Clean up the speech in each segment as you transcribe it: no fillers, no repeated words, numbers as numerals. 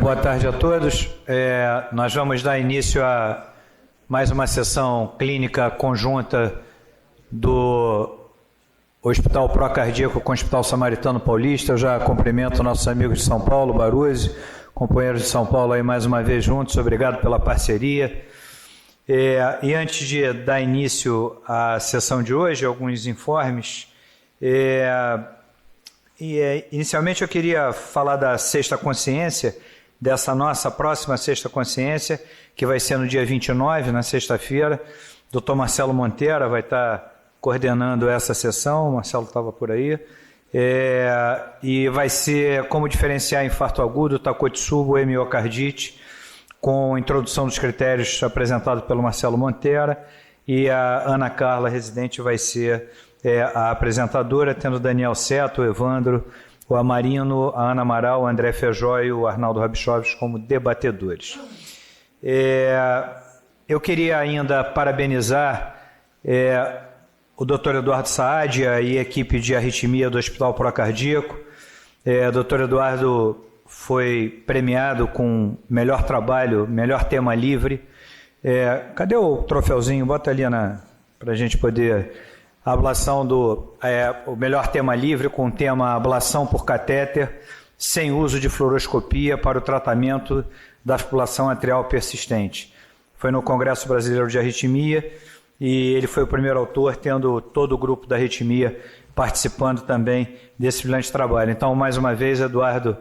Boa tarde a todos. Nós vamos dar início a mais uma sessão clínica conjunta do Hospital Procardíaco com o Hospital Samaritano Paulista. Eu já cumprimento nossos amigos de São Paulo, Baruzzi, companheiros de São Paulo aí mais uma vez juntos. Obrigado pela parceria. E antes de dar início à sessão de hoje, alguns informes. Inicialmente eu queria falar da Sexta Consciência, dessa nossa próxima Sexta Consciência, que vai ser no dia 29, na sexta-feira. Dr. Marcelo Monteira vai estar coordenando essa sessão, o Marcelo estava por aí, e vai ser como diferenciar infarto agudo, Takotsubo e miocardite, com a introdução dos critérios apresentados pelo Marcelo Monteira, e a Ana Carla, residente, vai ser a apresentadora, tendo o Daniel Seto, o Evandro, o Amarino, a Ana Amaral, o André Feijó e o Arnaldo Rabichovski como debatedores. Eu queria ainda parabenizar o Dr. Eduardo Saadia e a equipe de arritmia do Hospital Procardíaco. O Dr. Eduardo foi premiado com melhor trabalho, melhor tema livre. Cadê o troféuzinho? Bota ali para a gente poder... A ablação o melhor tema livre com o tema ablação por catéter sem uso de fluoroscopia para o tratamento da fibrilação atrial persistente. Foi no Congresso Brasileiro de Arritmia e ele foi o primeiro autor, tendo todo o grupo da arritmia participando também desse brilhante trabalho. Então, mais uma vez, Eduardo,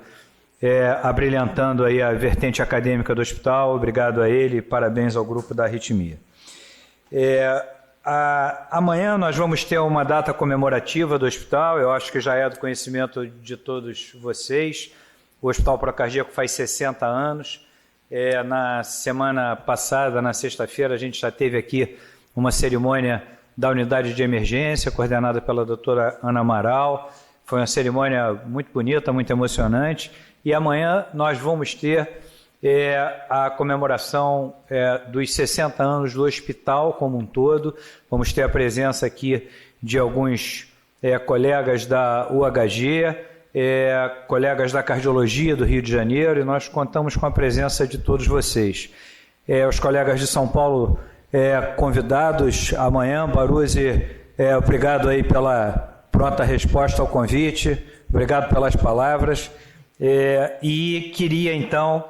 abrilhantando aí a vertente acadêmica do hospital, obrigado a ele e parabéns ao grupo da arritmia. Amanhã nós vamos ter uma data comemorativa do hospital, eu acho que já é do conhecimento de todos vocês. O Hospital Procardíaco faz 60 anos. Na semana passada, na sexta-feira, a gente já teve aqui uma cerimônia da unidade de emergência, coordenada pela doutora Ana Amaral. Foi uma cerimônia muito bonita, muito emocionante. E amanhã nós vamos ter a comemoração dos 60 anos do hospital como um todo. Vamos ter a presença aqui de alguns colegas da UHG, colegas da cardiologia do Rio de Janeiro, e nós contamos com a presença de todos vocês. Os colegas de São Paulo convidados amanhã. Baruzzi, obrigado aí pela pronta resposta ao convite, obrigado pelas palavras, e queria então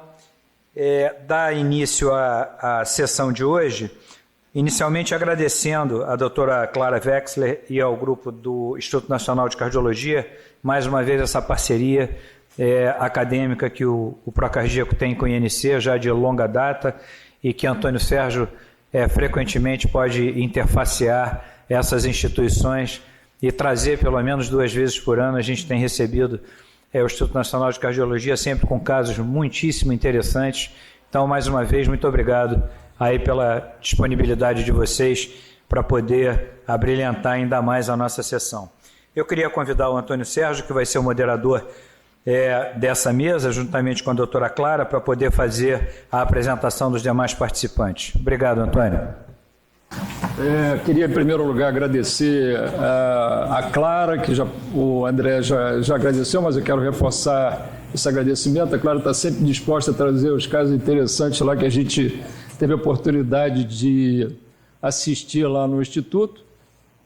dar início à sessão de hoje, inicialmente agradecendo a doutora Clara Wexler e ao grupo do Instituto Nacional de Cardiologia, mais uma vez essa parceria acadêmica que o Procardíaco tem com o INC já de longa data e que Antônio Sérgio frequentemente pode interfacear essas instituições e trazer pelo menos 2 vezes por ano. A gente tem recebido o Instituto Nacional de Cardiologia sempre com casos muitíssimo interessantes. Então, mais uma vez, muito obrigado aí pela disponibilidade de vocês para poder abrilhantar ainda mais a nossa sessão. Eu queria convidar o Antônio Sérgio, que vai ser o moderador dessa mesa, juntamente com a doutora Clara, para poder fazer a apresentação dos demais participantes. Obrigado, Antônio. Queria, em primeiro lugar, agradecer a Clara, que o André já agradeceu, mas eu quero reforçar esse agradecimento. A Clara está sempre disposta a trazer os casos interessantes lá que a gente teve a oportunidade de assistir lá no Instituto.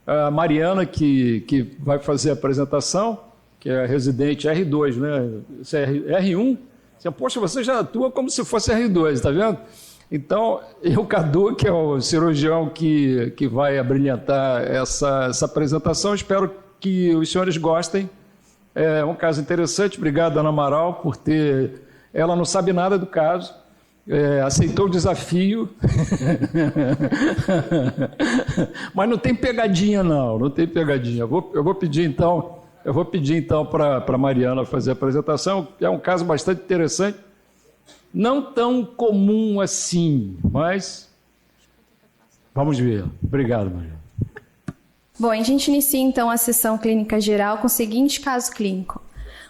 A Mariana, que vai fazer a apresentação, que é a residente R2, né? Isso é R1. Poxa, você já atua como se fosse R2, está vendo? Então, o Cadu, que é o cirurgião que vai abrilhantar essa apresentação, espero que os senhores gostem. É um caso interessante. Obrigado, Ana Amaral, por ter... Ela não sabe nada do caso, aceitou o desafio, mas não tem pegadinha, não tem pegadinha. Eu vou pedir então para a Mariana fazer a apresentação. É um caso bastante interessante. Não tão comum assim, mas vamos ver. Obrigado, Maria. Bom, a gente inicia então a sessão clínica geral com o seguinte caso clínico.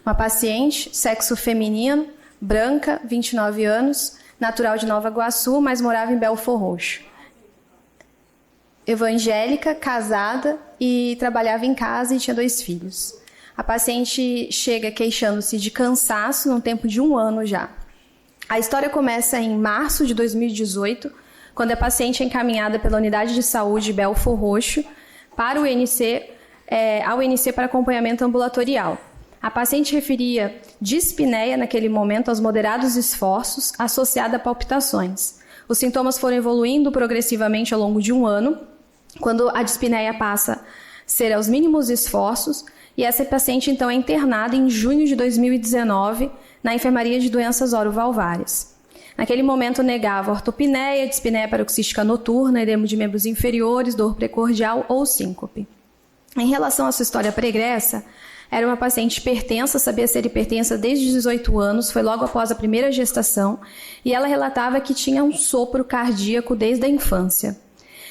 Uma paciente, sexo feminino, branca, 29 anos, natural de Nova Iguaçu, mas morava em Belford Roxo. Evangélica, casada e trabalhava em casa e tinha 2 filhos. A paciente chega queixando-se de cansaço num tempo de 1 ano já. A história começa em março de 2018, quando a paciente é encaminhada pela Unidade de Saúde Belfor Roxo para ao UNC para acompanhamento ambulatorial. A paciente referia dispneia naquele momento aos moderados esforços associada a palpitações. Os sintomas foram evoluindo progressivamente ao longo de 1 ano, quando a dispneia passa a ser aos mínimos esforços, e essa paciente então é internada em junho de 2019 na enfermaria de doenças orovalvárias. Naquele momento negava ortopneia, dispneia paroxística noturna, edema de membros inferiores, dor precordial ou síncope. Em relação à sua história pregressa, era uma paciente hipertensa, sabia ser hipertensa desde os 18 anos, foi logo após a primeira gestação, e ela relatava que tinha um sopro cardíaco desde a infância.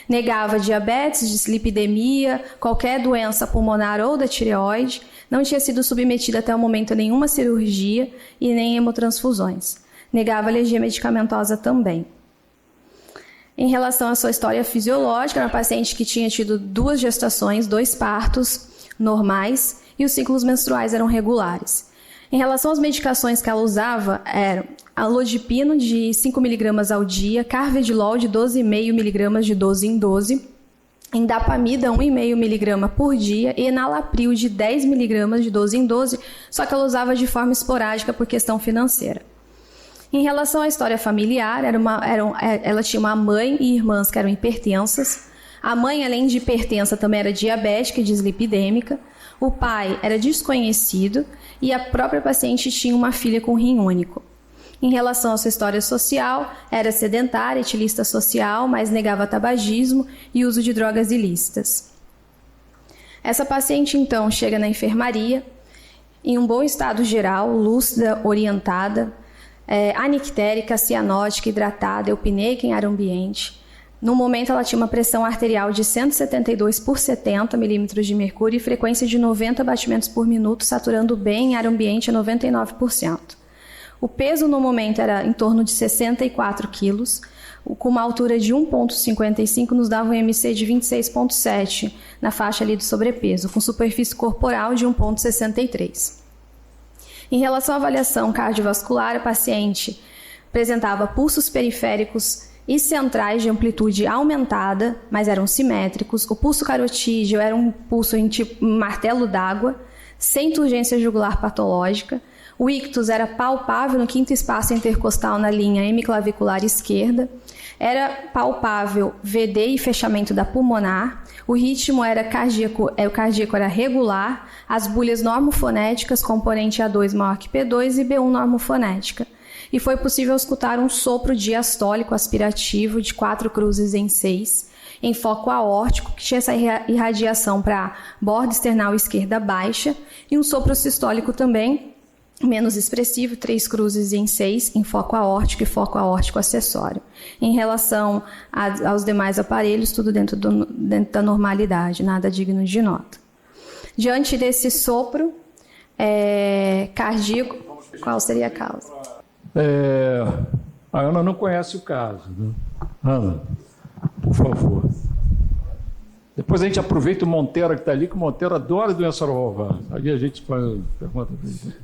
Negava diabetes, dislipidemia, qualquer doença pulmonar ou da tireoide, não tinha sido submetida até o momento a nenhuma cirurgia e nem hemotransfusões. Negava alergia medicamentosa também. Em relação à sua história fisiológica, era uma paciente que tinha tido 2 gestações, 2 partos normais, e os ciclos menstruais eram regulares. Em relação às medicações que ela usava, eram alodipino de 5 mg ao dia, carvedilol de 12,5 mg de 12 em 12, indapamida 1,5 mg por dia e enalapril de 10 mg de 12 em 12, só que ela usava de forma esporádica por questão financeira. Em relação à história familiar, ela tinha uma mãe e irmãs que eram hipertensas. A mãe, além de hipertensa, também era diabética e dislipidêmica. O pai era desconhecido e a própria paciente tinha uma filha com rim único. Em relação à sua história social, era sedentária, etilista social, mas negava tabagismo e uso de drogas ilícitas. Essa paciente, então, chega na enfermaria em um bom estado geral, lúcida, orientada, anictérica, cianótica, hidratada, eupneica em ar ambiente. No momento, ela tinha uma pressão arterial de 172 por 70 milímetros de mercúrio e frequência de 90 batimentos por minuto, saturando bem em ar ambiente a 99%. O peso no momento era em torno de 64 quilos, com uma altura de 1,55 nos dava um MC de 26,7 na faixa ali do sobrepeso, com superfície corporal de 1,63. Em relação à avaliação cardiovascular, a paciente apresentava pulsos periféricos e centrais de amplitude aumentada, mas eram simétricos. O pulso carotídeo era um pulso em tipo martelo d'água, sem turgência jugular patológica. O ictus era palpável no 5º espaço intercostal na linha hemiclavicular esquerda. Era palpável VD e fechamento da pulmonar. O ritmo era cardíaco, o cardíaco era regular. As bulhas normofonéticas, componente A2 maior que P2 e B1 normofonética. E foi possível escutar um sopro diastólico aspirativo de 4 cruzes em 6, em foco aórtico, que tinha essa irradiação para a borda external esquerda baixa, e um sopro sistólico também, menos expressivo, 3 cruzes em 6, em foco aórtico e foco aórtico acessório. Em relação aos demais aparelhos, tudo dentro da normalidade, nada digno de nota. Diante desse sopro cardíaco, qual seria a causa? A Ana não conhece o caso, né? Ana, por favor. Depois a gente aproveita o Monteiro que está ali, que o Monteiro adora doença orovalvar. Aí a gente faz pergunta dele.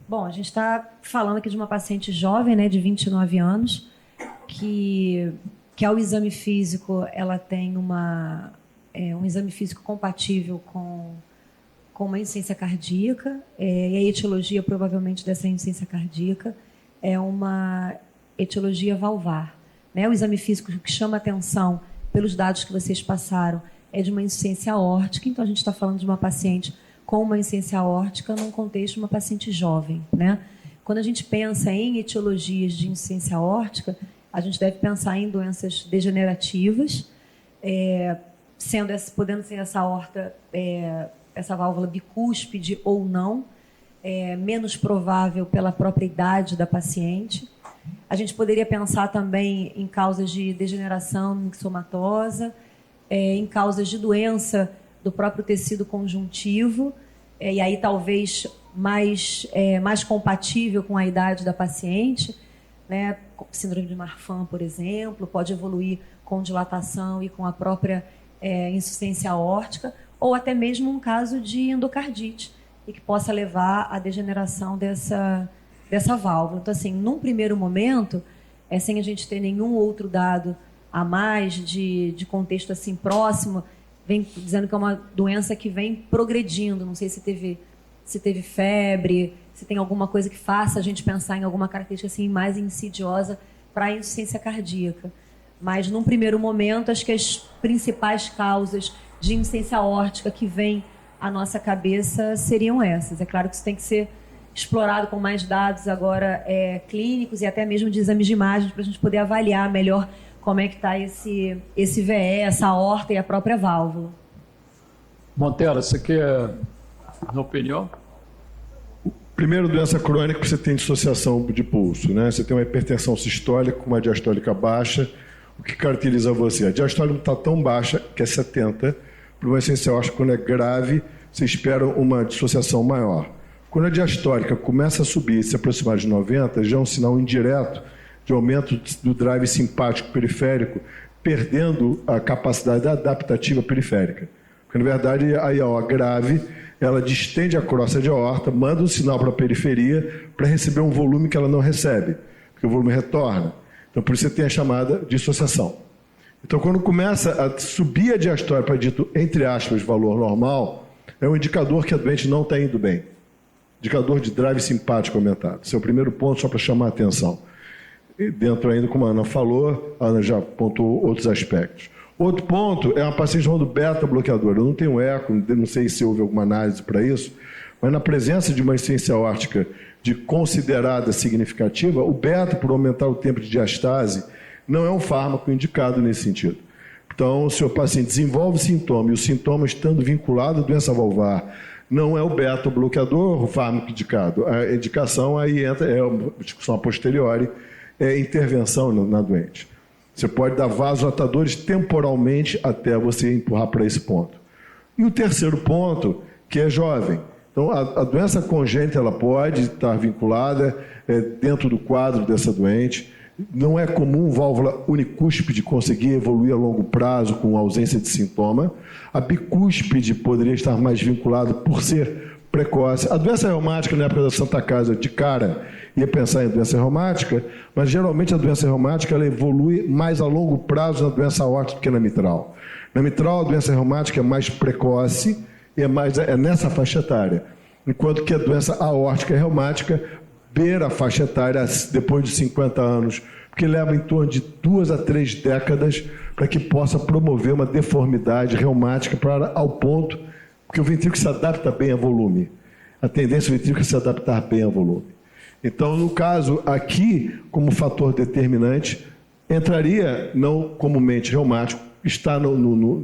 Bom, a gente está falando aqui de uma paciente jovem, né, de 29 anos, que ao exame físico ela tem um exame físico compatível com uma insuficiência cardíaca, e a etiologia provavelmente dessa insuficiência cardíaca é uma etiologia valvar. Né? O exame físico que chama atenção pelos dados que vocês passaram é de uma insuficiência aórtica, então a gente está falando de uma paciente com uma insuficiência aórtica num contexto de uma paciente jovem. Né? Quando a gente pensa em etiologias de insuficiência aórtica, a gente deve pensar em doenças degenerativas, podendo ser essa aorta, essa válvula bicúspide ou não, menos provável pela própria idade da paciente. A gente poderia pensar também em causas de degeneração mixomatosa, em causas de doença do próprio tecido conjuntivo, e aí talvez mais compatível com a idade da paciente, né? Síndrome de Marfan, por exemplo, pode evoluir com dilatação e com a própria insuficiência aórtica, ou até mesmo um caso de endocardite, e que possa levar à degeneração dessa dessa válvula. Então, assim, num primeiro momento, sem a gente ter nenhum outro dado a mais de contexto assim próximo, vem dizendo que é uma doença que vem progredindo. Não sei se teve febre, se tem alguma coisa que faça a gente pensar em alguma característica assim mais insidiosa para a insuficiência cardíaca. Mas, num primeiro momento, acho que as principais causas de insuficiência aórtica que vêm à nossa cabeça seriam essas. É claro que isso tem que ser explorado com mais dados agora clínicos e até mesmo de exames de imagem para a gente poder avaliar melhor como é que está esse VE, essa aorta e a própria válvula. Montella, você quer uma opinião? Primeiro, doença crônica, você tem dissociação de pulso, né? Você tem uma hipertensão sistólica com uma diastólica baixa. O que caracteriza você? A diastólica está tão baixa, que é 70, para uma insuficiência aórtica, quando é grave, você espera uma dissociação maior. Quando a diastólica começa a subir e se aproximar de 90, já é um sinal indireto de aumento do drive simpático periférico, perdendo a capacidade adaptativa periférica. Porque, na verdade, a IAO grave, ela distende a crosta de aorta, manda um sinal para a periferia para receber um volume que ela não recebe, porque o volume retorna. Então, por isso você tem a chamada dissociação. Então, quando começa a subir a diastólica para dito, entre aspas, valor normal, é um indicador que a doente não está indo bem. Indicador de drive simpático aumentado. Esse é o primeiro ponto, só para chamar a atenção. E dentro ainda, como a Ana falou, a Ana já apontou outros aspectos. Outro ponto é uma paciente chamada beta-bloqueador. Eu não tenho eco, não sei se houve alguma análise para isso, mas na presença de uma insuficiência aórtica de considerada significativa, o beta, por aumentar o tempo de diastase, não é um fármaco indicado nesse sentido. Então, se o paciente desenvolve sintoma e o sintoma estando vinculado à doença valvar, não é o beta-bloqueador o fármaco indicado. A indicação aí entra, é uma discussão a posteriori, é intervenção na doente. Você pode dar vasodilatadores temporalmente até você empurrar para esse ponto. E o terceiro ponto, que é jovem. Então, a doença congênita ela pode estar vinculada dentro do quadro dessa doente. Não é comum válvula unicúspide conseguir evoluir a longo prazo com ausência de sintoma. A bicúspide poderia estar mais vinculada por ser precoce. A doença reumática, na época da Santa Casa, de cara, ia pensar em doença reumática, mas geralmente a doença reumática ela evolui mais a longo prazo na doença aórtica do que na mitral. Na mitral, a doença reumática é mais precoce e é nessa faixa etária, enquanto que a doença aórtica reumática beira a faixa etária depois de 50 anos, porque leva em torno de 2 a 3 décadas para que possa promover uma deformidade reumática ao ponto, porque o ventrículo se adapta bem a volume. A tendência do ventrículo é se adaptar bem a volume. Então, no caso aqui, como fator determinante, entraria, não comumente reumático, está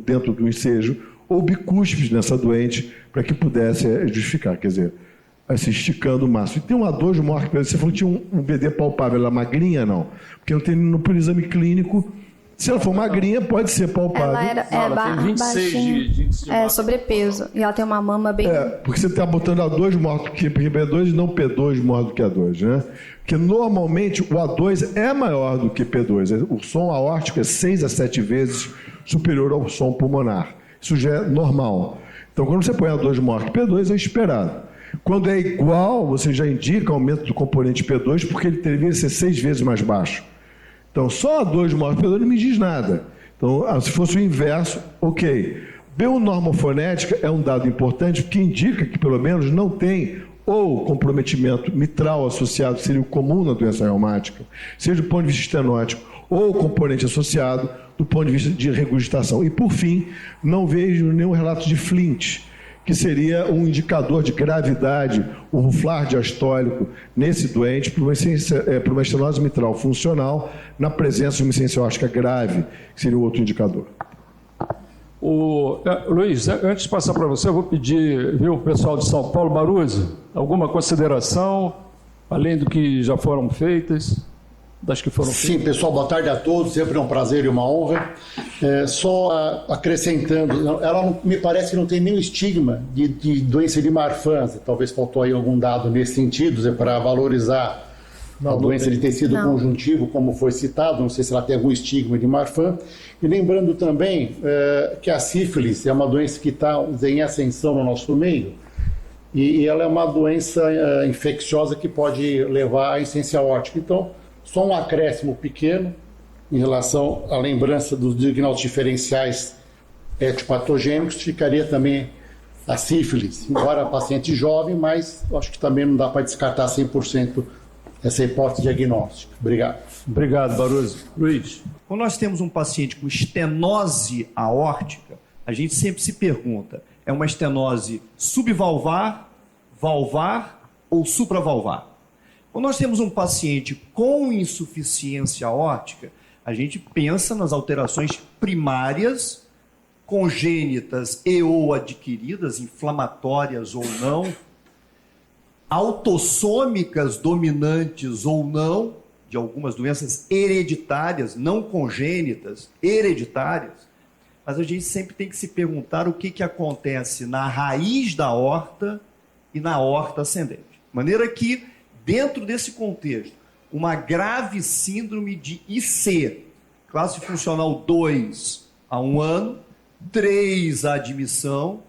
dentro do ensejo, ou bicúspide nessa doente, para que pudesse justificar, quer dizer, assim, esticando o máximo. E tem uma dor de morte, você falou que tinha um BD palpável, ela é magrinha, não? Porque não tem no exame clínico. Se ela for magrinha, pode ser palpável. Ela tem 26 de sobrepeso. E ela tem uma mama bem... porque você está botando A2 maior do que P2 e não P2 maior do que A2, né? Porque normalmente o A2 é maior do que P2. O som aórtico é 6 a 7 vezes superior ao som pulmonar. Isso já é normal. Então, quando você põe A2 maior que P2, é esperado. Quando é igual, você já indica aumento do componente P2, porque ele deveria ser 6 vezes mais baixo. Então, só A2 maior que P2 não me diz nada. Então, se fosse o inverso, ok. Bionormofonética é um dado importante, porque indica que, pelo menos, não tem ou comprometimento mitral associado, seria o comum na doença reumática, seja do ponto de vista estenótico, ou componente associado do ponto de vista de regurgitação. E, por fim, não vejo nenhum relato de Flint, que seria um indicador de gravidade, o ruflar diastólico nesse doente para uma estenose mitral funcional na presença de uma insuficiência aórtica grave, que seria outro indicador. Luiz, antes de passar para você, eu vou pedir, viu, o pessoal de São Paulo, Maruzzi, alguma consideração, além do que já foram feitas? Das que foram Sim, pessoal, boa tarde a todos, sempre é um prazer e uma honra. Só acrescentando, ela me parece que não tem nenhum estigma de doença de Marfan, talvez faltou aí algum dado nesse sentido, para valorizar a doença de tecido conjuntivo, como foi citado, não sei se ela tem algum estigma de Marfan. E lembrando também que a sífilis é uma doença que está em ascensão no nosso meio, e ela é uma doença infecciosa que pode levar à insuficiência aórtica. Então, só um acréscimo pequeno em relação à lembrança dos diagnósticos diferenciais etiopatogênicos, ficaria também a sífilis, embora paciente jovem, mas acho que também não dá para descartar 100% essa hipótese diagnóstica. Obrigado. Obrigado, Barroso. Luiz. Quando nós temos um paciente com estenose aórtica, a gente sempre se pergunta, é uma estenose subvalvar, valvar ou supravalvar? Quando nós temos um paciente com insuficiência aórtica, a gente pensa nas alterações primárias, congênitas e ou adquiridas, inflamatórias ou não, autossômicas dominantes ou não, de algumas doenças hereditárias, não congênitas, hereditárias, mas a gente sempre tem que se perguntar o que acontece na raiz da aorta e na aorta ascendente. De maneira que, dentro desse contexto, uma grave síndrome de IC, classe funcional 2 a 1 ano, 3 a admissão.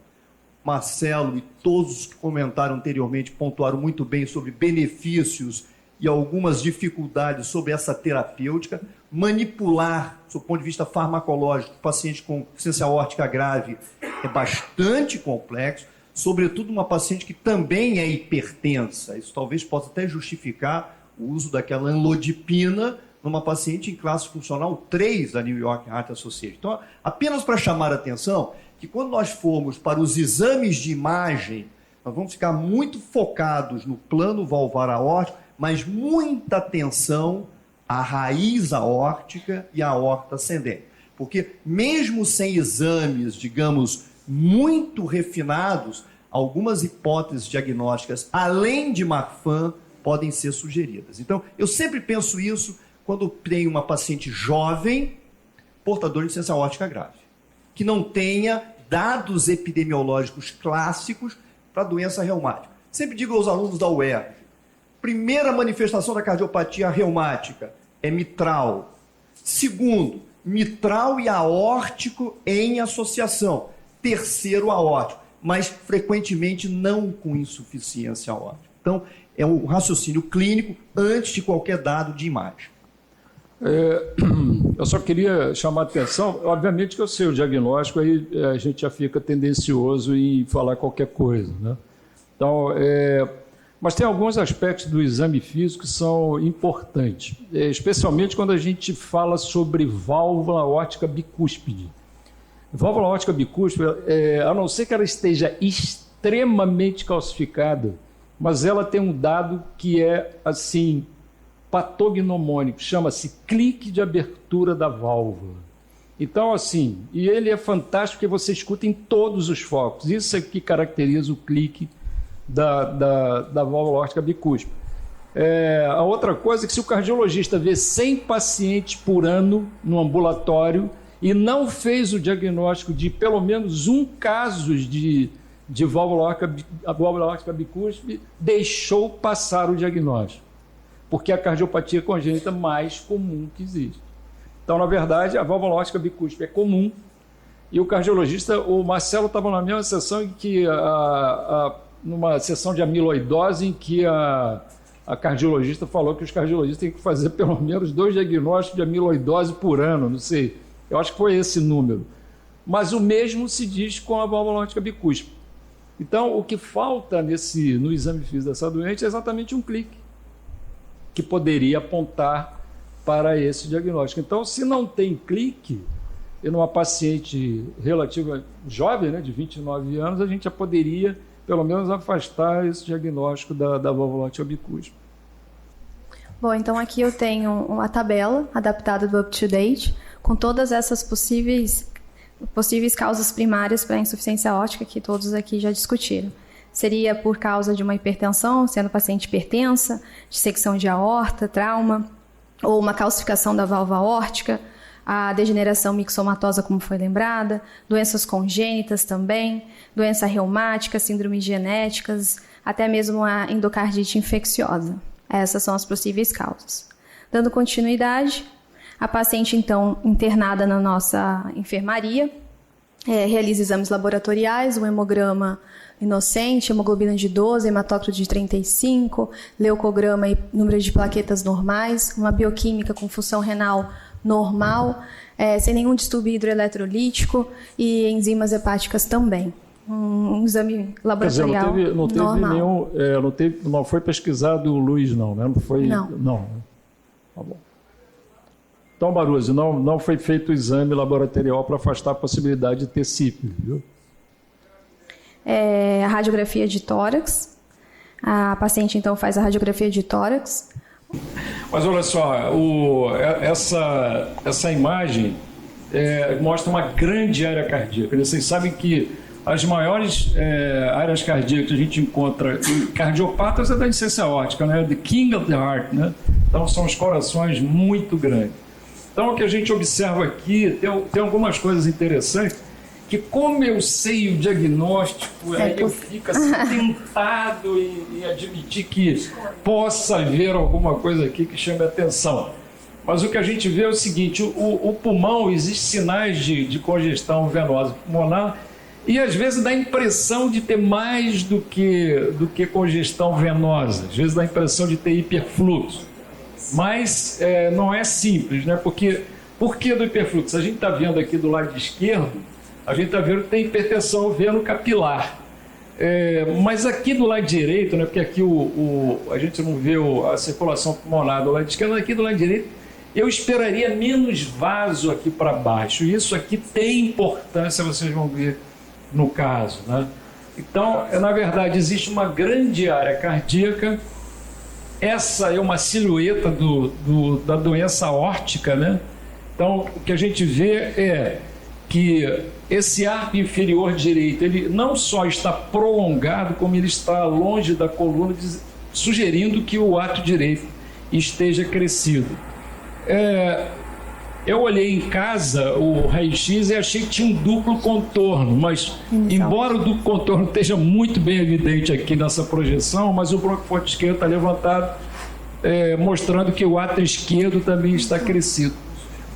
Marcelo e todos os que comentaram anteriormente pontuaram muito bem sobre benefícios e algumas dificuldades sobre essa terapêutica. Manipular, do ponto de vista farmacológico, paciente com insuficiência aórtica grave é bastante complexo, sobretudo uma paciente que também é hipertensa. Isso talvez possa até justificar o uso daquela anlodipina numa paciente em classe funcional 3 da New York Heart Association. Então, apenas para chamar a atenção que quando nós formos para os exames de imagem, nós vamos ficar muito focados no plano valvar aórtico, mas muita atenção à raiz aórtica e à aorta ascendente. Porque mesmo sem exames, digamos, muito refinados, algumas hipóteses diagnósticas, além de Marfan, podem ser sugeridas. Então, eu sempre penso isso quando tenho uma paciente jovem, portadora de insuficiência aórtica grave, que não tenha dados epidemiológicos clássicos para doença reumática. Sempre digo aos alunos da UERJ, primeira manifestação da cardiopatia reumática é mitral. Segundo, mitral e aórtico em associação. Terceiro, aórtico, mas frequentemente não com insuficiência aórtica. Então, é um raciocínio clínico antes de qualquer dado de imagem. Eu só queria chamar a atenção, obviamente que eu sei o diagnóstico, aí a gente já fica tendencioso em falar qualquer coisa, né? Então, mas tem alguns aspectos do exame físico que são importantes, especialmente quando a gente fala sobre válvula aórtica bicúspide. Válvula aórtica bicúspide, a não ser que ela esteja extremamente calcificada, mas ela tem um dado que é, assim, patognomônico, chama-se clique de abertura da válvula. Então, assim, e ele é fantástico porque você escuta em todos os focos. Isso é que caracteriza o clique da válvula aórtica bicúspide. A outra coisa é que se o cardiologista vê 100 pacientes por ano no ambulatório e não fez o diagnóstico de pelo menos um caso de válvula aórtica bicúspide, deixou passar o diagnóstico, porque é a cardiopatia congênita mais comum que existe. Então, na verdade, a válvula aórtica bicúspide é comum, e o cardiologista, o Marcelo estava na mesma sessão em que, numa sessão de amiloidose, em que a cardiologista falou que os cardiologistas têm que fazer pelo menos 2 diagnósticos de amiloidose por ano, não sei, eu acho que foi esse número. Mas o mesmo se diz com a válvula aórtica bicúspide. Então, o que falta no exame físico dessa doente é exatamente um clique, que poderia apontar para esse diagnóstico. Então, se não tem clique, e numa paciente relativa jovem, né, de 29 anos, a gente já poderia, pelo menos, afastar esse diagnóstico da válvula aórtica bicúspide. Bom, então aqui eu tenho uma tabela adaptada do UpToDate, com todas essas possíveis causas primárias para a insuficiência aórtica que todos aqui já discutiram. Seria por causa de uma hipertensão, sendo paciente hipertensa, dissecção de aorta, trauma, ou uma calcificação da válvula aórtica, a degeneração mixomatosa, como foi lembrada, doenças congênitas também, doença reumática, síndromes genéticas, até mesmo a endocardite infecciosa. Essas são as possíveis causas. Dando continuidade, a paciente, então, internada na nossa enfermaria, Realiza exames laboratoriais, um hemograma inocente, hemoglobina de 12, hematócrito de 35, leucograma e número de plaquetas normais, uma bioquímica com função renal normal, sem nenhum distúrbio hidroeletrolítico e enzimas hepáticas também. Um exame laboratorial normal. Não foi pesquisado o Luiz, não, né? Não foi. Não. Tá bom. Então, Baruzzi, não foi feito o exame laboratorial para afastar a possibilidade de ter sífilis, viu? A radiografia de tórax. A paciente, então, faz a radiografia de tórax. Mas olha só, essa imagem mostra uma grande área cardíaca. Vocês sabem que as maiores áreas cardíacas que a gente encontra em cardiopatas é da insuficiência aórtica, né? The king of the heart, né? Então são os corações muito grandes. Então o que a gente observa aqui, tem algumas coisas interessantes, que como eu sei o diagnóstico, aí eu fico assim, tentado em admitir que possa haver alguma coisa aqui que chame a atenção. Mas o que a gente vê é o seguinte, o pulmão, existem sinais de congestão venosa pulmonar e às vezes dá a impressão de ter mais do que congestão venosa, às vezes dá a impressão de ter hiperfluxo. Mas não é simples, né? Porque, por que do hiperfluxo? A gente está vendo aqui do lado esquerdo, a gente está vendo que tem hipertensão veno-capilar. Mas aqui do lado direito, né? Porque aqui a gente não vê a circulação pulmonar do lado esquerdo, aqui do lado direito, eu esperaria menos vaso aqui para baixo. Isso aqui tem importância, vocês vão ver no caso, né? Então, na verdade, existe uma grande área cardíaca. Essa é uma silhueta da doença aórtica, né? Então, o que a gente vê é que esse arco inferior direito, ele não só está prolongado, como ele está longe da coluna, sugerindo que o ato direito esteja crescido. Eu olhei em casa o raio-x e achei que tinha um duplo contorno, mas embora o duplo contorno esteja muito bem evidente aqui nessa projeção, mas o bronquiforte esquerdo está levantado, mostrando que o átrio esquerdo também está crescido.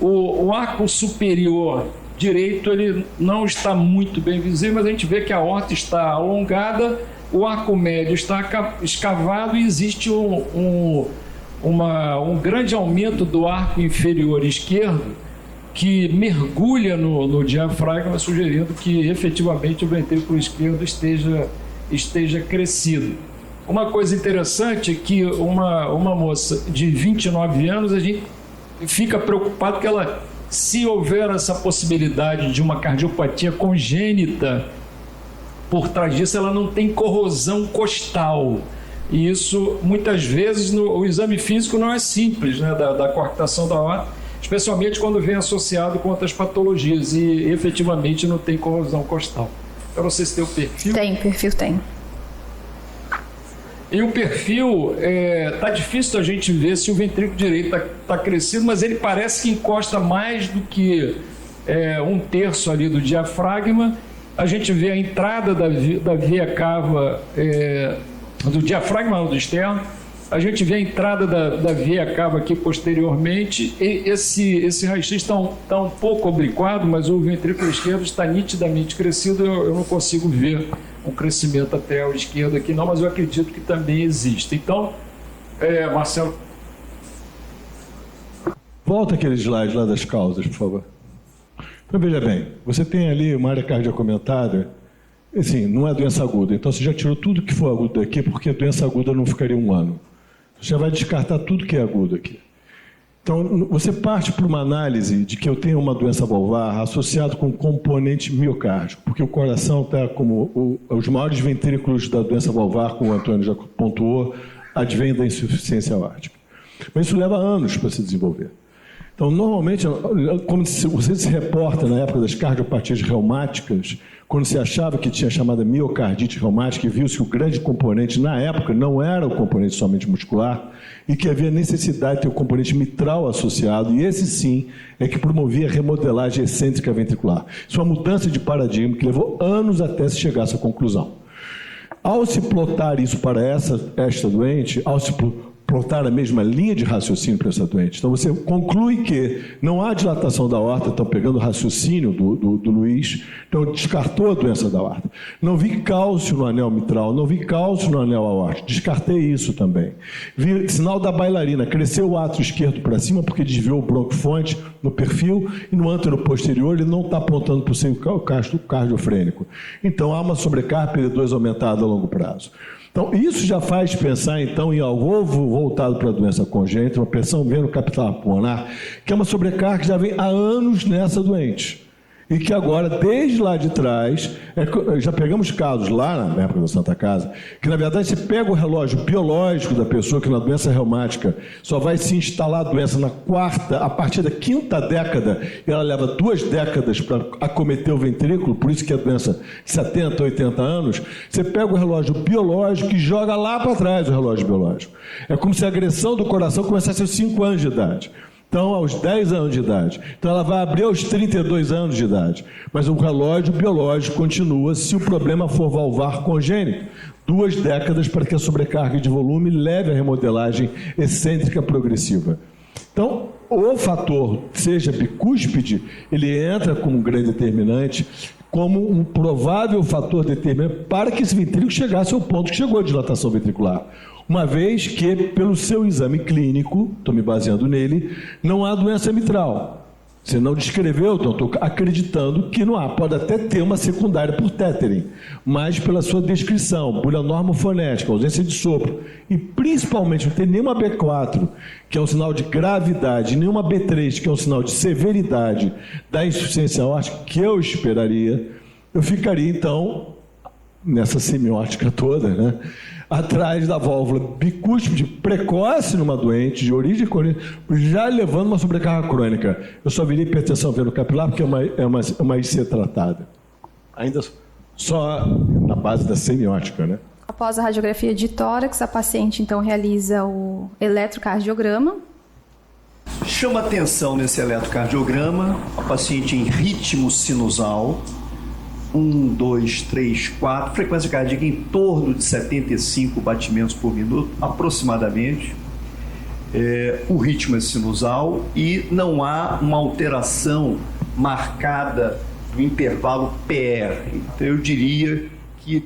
O arco superior direito ele não está muito bem visível, mas a gente vê que a aorta está alongada, o arco médio está escavado e existe um grande aumento do arco inferior esquerdo que mergulha no diafragma, sugerindo que efetivamente o ventrículo esquerdo esteja crescido. Uma coisa interessante é que uma moça de 29 anos, a gente fica preocupado que ela, se houver essa possibilidade de uma cardiopatia congênita, por trás disso ela não tem corrosão costal. E isso, muitas vezes, o exame físico não é simples, né, da coartação da aorta, especialmente quando vem associado com outras patologias e efetivamente não tem corrosão costal. Eu não sei se tem o perfil. Tem, perfil tem. E o perfil, tá difícil a gente ver se o ventrículo direito está crescido, mas ele parece que encosta mais do que um terço ali do diafragma. A gente vê a entrada da veia cava do diafragma, não do externo. A gente vê a entrada da veia cava aqui posteriormente. E esse raio-x está um pouco obliquado, mas o ventrículo esquerdo está nitidamente crescido. Eu não consigo ver um crescimento até o esquerdo aqui não, mas eu acredito que também existe. Então, Marcelo. Volta aquele slide lá das causas, por favor. Então, veja bem, você tem ali uma área cardíaca aumentada, assim, não é doença aguda, então você já tirou tudo que for agudo daqui, porque doença aguda não ficaria 1 ano. Você já vai descartar tudo que é agudo aqui. Então, você parte para uma análise de que eu tenho uma doença valvar associada com componente miocárdico, porque o coração está como os maiores ventrículos da doença valvar, como o Antônio já pontuou, advém da insuficiência aórtica. Mas isso leva anos para se desenvolver. Então, normalmente, como você se reporta na época das cardiopatias reumáticas, quando se achava que tinha chamada miocardite reumática e viu-se que o grande componente, na época, não era o componente somente muscular e que havia necessidade de ter o componente mitral associado, e esse sim é que promovia a remodelagem excêntrica ventricular. Isso é uma mudança de paradigma que levou anos até se chegar a essa conclusão. Ao se plotar isso para esta doente, ao se plotar a mesma linha de raciocínio para essa doente. Então você conclui que não há dilatação da aorta, estão pegando o raciocínio do Luiz, então descartou a doença da aorta. Não vi cálcio no anel mitral, não vi cálcio no anel aórtico, descartei isso também. Vi sinal da bailarina, cresceu o átrio esquerdo para cima porque desviou o broncofonte no perfil e no ântero posterior ele não está apontando para o seio cardiofrênico. Então há uma sobrecarga P2 aumentada a longo prazo. Então, isso já faz pensar, então, em algo voltado para a doença congênita, uma pressão veno-capilar pulmonar, que é uma sobrecarga que já vem há anos nessa doente. E que agora, desde lá de trás, já pegamos casos lá na época da Santa Casa, que na verdade você pega o relógio biológico da pessoa, que na doença reumática só vai se instalar a doença a partir da 5ª década, e ela leva 2 décadas para acometer o ventrículo, por isso que é doença de 70, 80 anos, você pega o relógio biológico e joga lá para trás o relógio biológico. É como se a agressão do coração começasse aos 5 anos de idade. Então, aos 10 anos de idade. Então, ela vai abrir aos 32 anos de idade. Mas o relógio biológico continua se o problema for valvar congênito. 2 décadas para que a sobrecarga de volume leve à remodelagem excêntrica progressiva. Então, o fator, seja bicúspide, ele entra como um grande determinante, como um provável fator determinante para que esse ventrículo chegasse ao ponto que chegou a dilatação ventricular. Uma vez que, pelo seu exame clínico, estou me baseando nele, não há doença mitral. Você não descreveu, então estou acreditando que não há. Pode até ter uma secundária por tétering, mas pela sua descrição, bulha normofonética, ausência de sopro, e principalmente não tem nenhuma B4, que é um sinal de gravidade, nenhuma B3, que é um sinal de severidade da insuficiência aórtica, que eu esperaria, eu ficaria, então, nessa semiótica toda, né? Atrás da válvula bicúspide precoce numa doente de origem crônica, já levando uma sobrecarga crônica. Eu só viria hipertensão veno-capilar porque é uma IC tratada. Ainda só na base da semiótica, né? Após a radiografia de tórax, a paciente então realiza o eletrocardiograma. Chama atenção nesse eletrocardiograma a paciente em ritmo sinusal, 1, 2, 3, 4, frequência cardíaca em torno de 75 batimentos por minuto, aproximadamente. O ritmo é sinusal e não há uma alteração marcada do intervalo PR. Então, eu diria que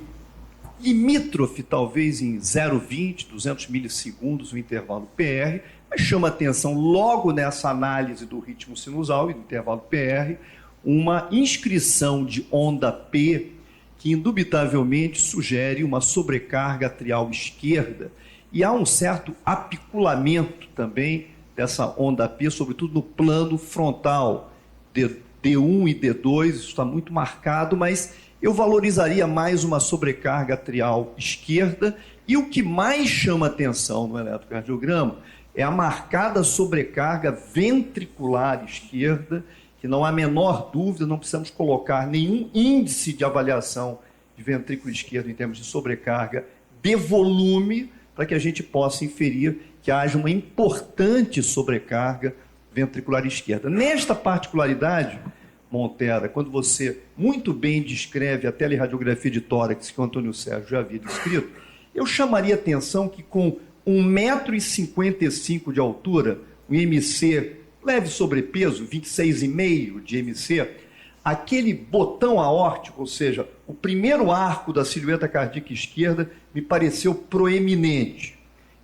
limítrofe, talvez em 0,20, 200 milissegundos o intervalo PR, mas chama atenção logo nessa análise do ritmo sinusal e do intervalo PR, uma inscrição de onda P que indubitavelmente sugere uma sobrecarga atrial esquerda e há um certo apiculamento também dessa onda P, sobretudo no plano frontal, D1 e D2, isso está muito marcado, mas eu valorizaria mais uma sobrecarga atrial esquerda e o que mais chama atenção no eletrocardiograma é a marcada sobrecarga ventricular esquerda, que não há a menor dúvida, não precisamos colocar nenhum índice de avaliação de ventrículo esquerdo em termos de sobrecarga de volume, para que a gente possa inferir que haja uma importante sobrecarga ventricular esquerda. Nesta particularidade, Montera, quando você muito bem descreve a teleradiografia de tórax que o Antônio Sérgio já havia descrito, eu chamaria atenção que com 1,55 m de altura, o IMC leve sobrepeso, 26,5 de MC, aquele botão aórtico, ou seja, o primeiro arco da silhueta cardíaca esquerda, me pareceu proeminente.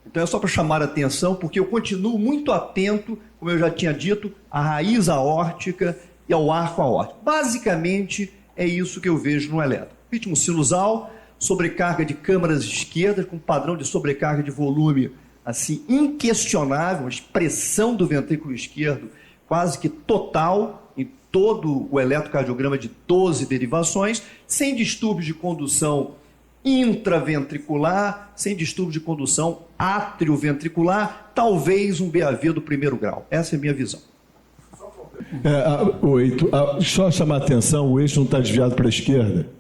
Então é só para chamar a atenção, porque eu continuo muito atento, como eu já tinha dito, à raiz aórtica e ao arco aórtico. Basicamente, é isso que eu vejo no eletro. Ritmo sinusal, sobrecarga de câmaras esquerdas, com padrão de sobrecarga de volume assim, inquestionável, uma expressão do ventrículo esquerdo quase que total em todo o eletrocardiograma de 12 derivações, sem distúrbios de condução intraventricular, sem distúrbio de condução atrioventricular, talvez um BAV do 1º grau. Essa é a minha visão. Só chamar a atenção, o eixo não está desviado para a esquerda.